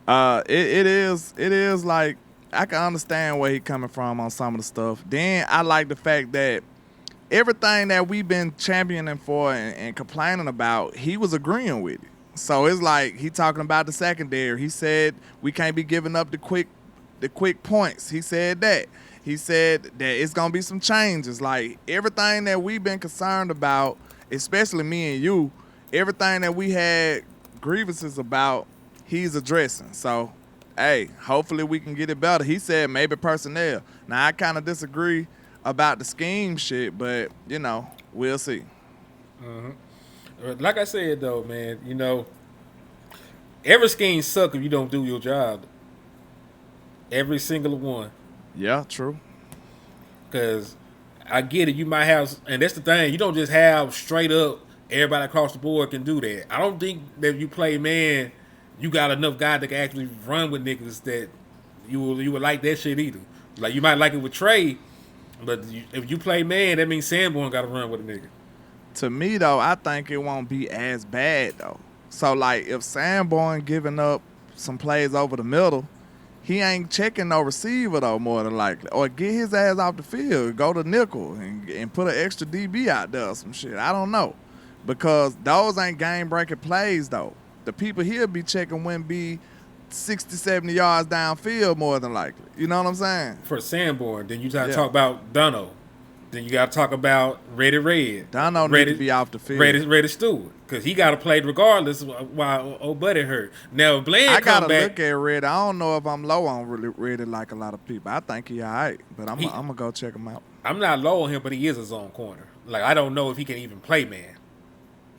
It is like I can understand where he coming from on some of the stuff. Then I like the fact that everything that we've been championing for and complaining about, he was agreeing with it. So it's like he talking about the secondary. He said we can't be giving up the quick points. He said that. He said that it's going to be some changes. Like, everything that we've been concerned about, especially me and you, everything that we had grievances about, he's addressing. So, hey, hopefully we can get it better. He said maybe personnel. Now, I kind of disagree about the scheme shit, but, we'll see. Like I said, though, man, every scheme sucks if you don't do your job. Every single one. Yeah, true. Because I get it. You might have, and that's the thing. You don't just have straight up everybody across the board can do that. I don't think that if you play man, you got enough guys that can actually run with niggas that you would like that shit either. Like you might like it with Trey, but if you play man, that means Sanborn got to run with a nigga. To me though, I think it won't be as bad though. So like if Sanborn giving up some plays over the middle, he ain't checking no receiver, though, more than likely. Or get his ass off the field, go to nickel, and put an extra DB out there or some shit. I don't know. Because those ain't game-breaking plays, though. The people he'll be checking wouldn't be 60, 70 yards downfield, more than likely. You know what I'm saying? For Sanborn, then you got to talk about Dunno. Then you got to talk about Reddy Red. Dunno need to be off the field. Reddy Stewart. Because he got to play regardless while old buddy hurt. Now, if Bland I got to back, look at Reddy. I don't know if I'm low on Reddy like a lot of people. I think he all right, but I'm going to go check him out. I'm not low on him, but he is a zone corner. Like, I don't know if he can even play man.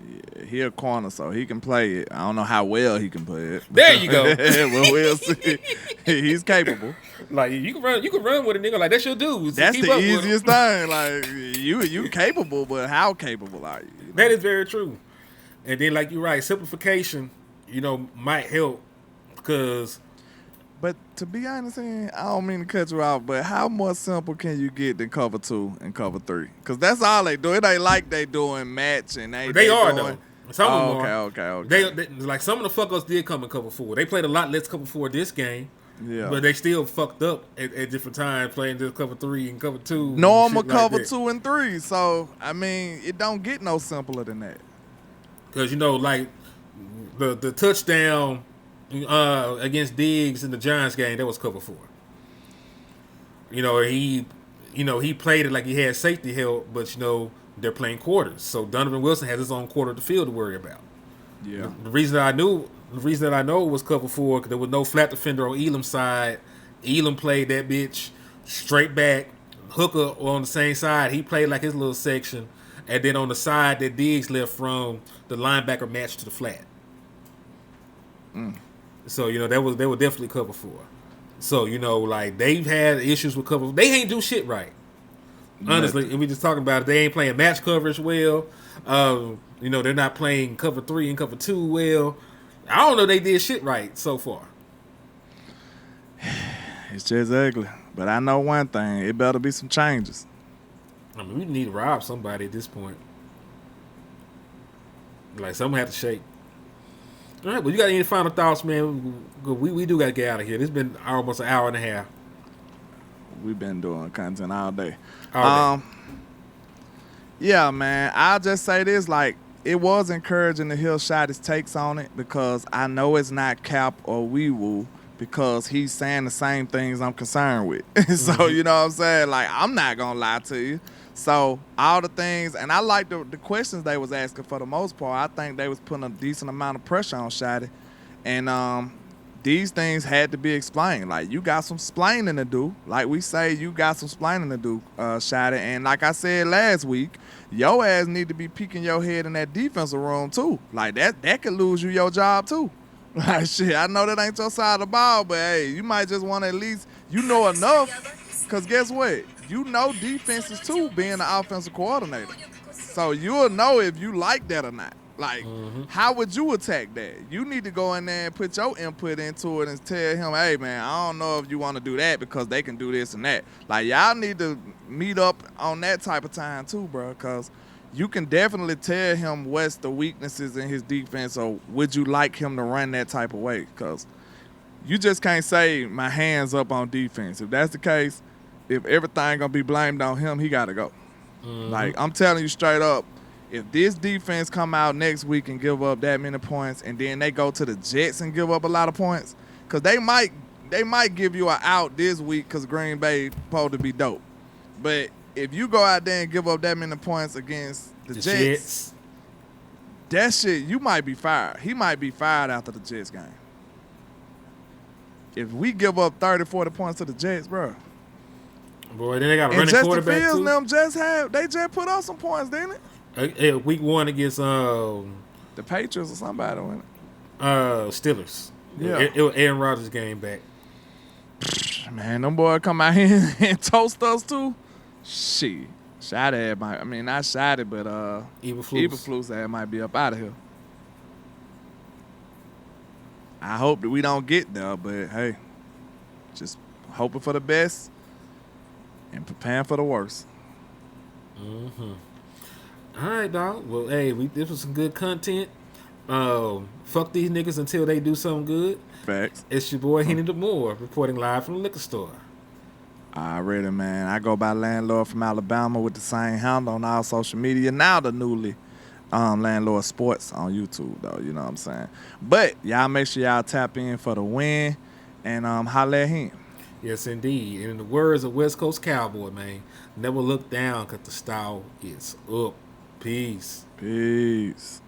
Yeah, he a corner, so he can play it. I don't know how well he can play it. There you go. Well, we'll see. He's capable. Like you can run with a nigga like that's your dude. That's the easiest thing. Like you capable, but how capable are you? That is very true. And then, like you're right, simplification, might help because. But to be honest, I don't mean to cut you off, but how more simple can you get than cover 2 and cover 3? Because that's all they do. It ain't like they doing match and they are doing, though. Some of them okay. They like some of the fuck ups did come in cover 4. They played a lot less cover 4 this game. Yeah. But they still fucked up at different times playing this cover 3 and cover 2. Normal cover like 2 and 3. So I mean, it don't get no simpler than that. Because like the touchdown against Diggs in the Giants game, that was cover 4. He played it like he had safety help, but they're playing quarters. So Donovan Wilson has his own quarter of the field to worry about. Yeah. The reason that I know it was cover 4 because there was no flat defender on Elam's side. Elam played that bitch straight back. Hooker on the same side. He played like his little section. And then on the side that Diggs left from, the linebacker matched to the flat. So, they were definitely cover 4. So, like they've had issues with cover. They ain't do shit right. Honestly, and we just talking about it. They ain't playing match coverage well. They're not playing cover 3 and cover 2 well. I don't know they did shit right so far. It's just ugly. But I know one thing. It better be some changes. I mean, we need to rob somebody at this point. Like, someone have to shake. All right, but you got any final thoughts, man? We do got to get out of here. This has been almost an hour and a half. We've been doing content all day. All day. Yeah, man. I'll just say this, like, it was encouraging to hear Shotty's takes on it because I know it's not Cap or Wee-Woo because he's saying the same things I'm concerned with. So, you know what I'm saying? Like, I'm not going to lie to you. So, all the things, and I like the questions they was asking for the most part. I think they was putting a decent amount of pressure on Shotty. And these things had to be explained. Like, you got some splaining to do. Like we say, you got some splaining to do, Shotty. And like I said last week, your ass need to be peeking your head in that defensive room, too. Like, that could lose you your job, too. Like, shit, I know that ain't your side of the ball, but, hey, you might just want to at least, enough. Because guess what? You know defenses, too, being the offensive coordinator. So you'll know if you like that or not. Like, how would you attack that? You need to go in there and put your input into it and tell him, hey, man, I don't know if you want to do that because they can do this and that. Like, y'all need to meet up on that type of time, too, bro, because you can definitely tell him what's the weaknesses in his defense or would you like him to run that type of way? Because you just can't say my hands up on defense. If that's the case, if everything going to be blamed on him, he got to go. Like, I'm telling you straight up, if this defense come out next week and give up that many points and then they go to the Jets and give up a lot of points, because they might give you an out this week because Green Bay supposed to be dope. But if you go out there and give up that many points against the Jets, that shit, you might be fired. He might be fired after the Jets game. If we give up 30, 40 points to the Jets, bro. Boy, then they got a running Justin quarterback, Fields too. Them just put up some points, didn't it? Week 1 against the Patriots or somebody, wasn't it? Steelers. Yeah. It was Aaron Rodgers' game back. Man, them boys come out here and toast us too. Shit. Shotty might, I mean, not Shotty, but Eberflus might be up out of here. I hope that we don't get there, but hey, just hoping for the best and preparing for the worst. All right, dog. Well, hey, this was some good content. Fuck these niggas until they do something good. Facts. It's your boy Henny DeMoore reporting live from the liquor store. Already, man. I go by Landlord from Alabama with the same handle on all social media. Now the newly Landlord Sports on YouTube, though. You know what I'm saying? But y'all make sure y'all tap in for the win and holler at him. Yes, indeed. And in the words of West Coast Cowboy, man, never look down because the style is up. Peace. Peace.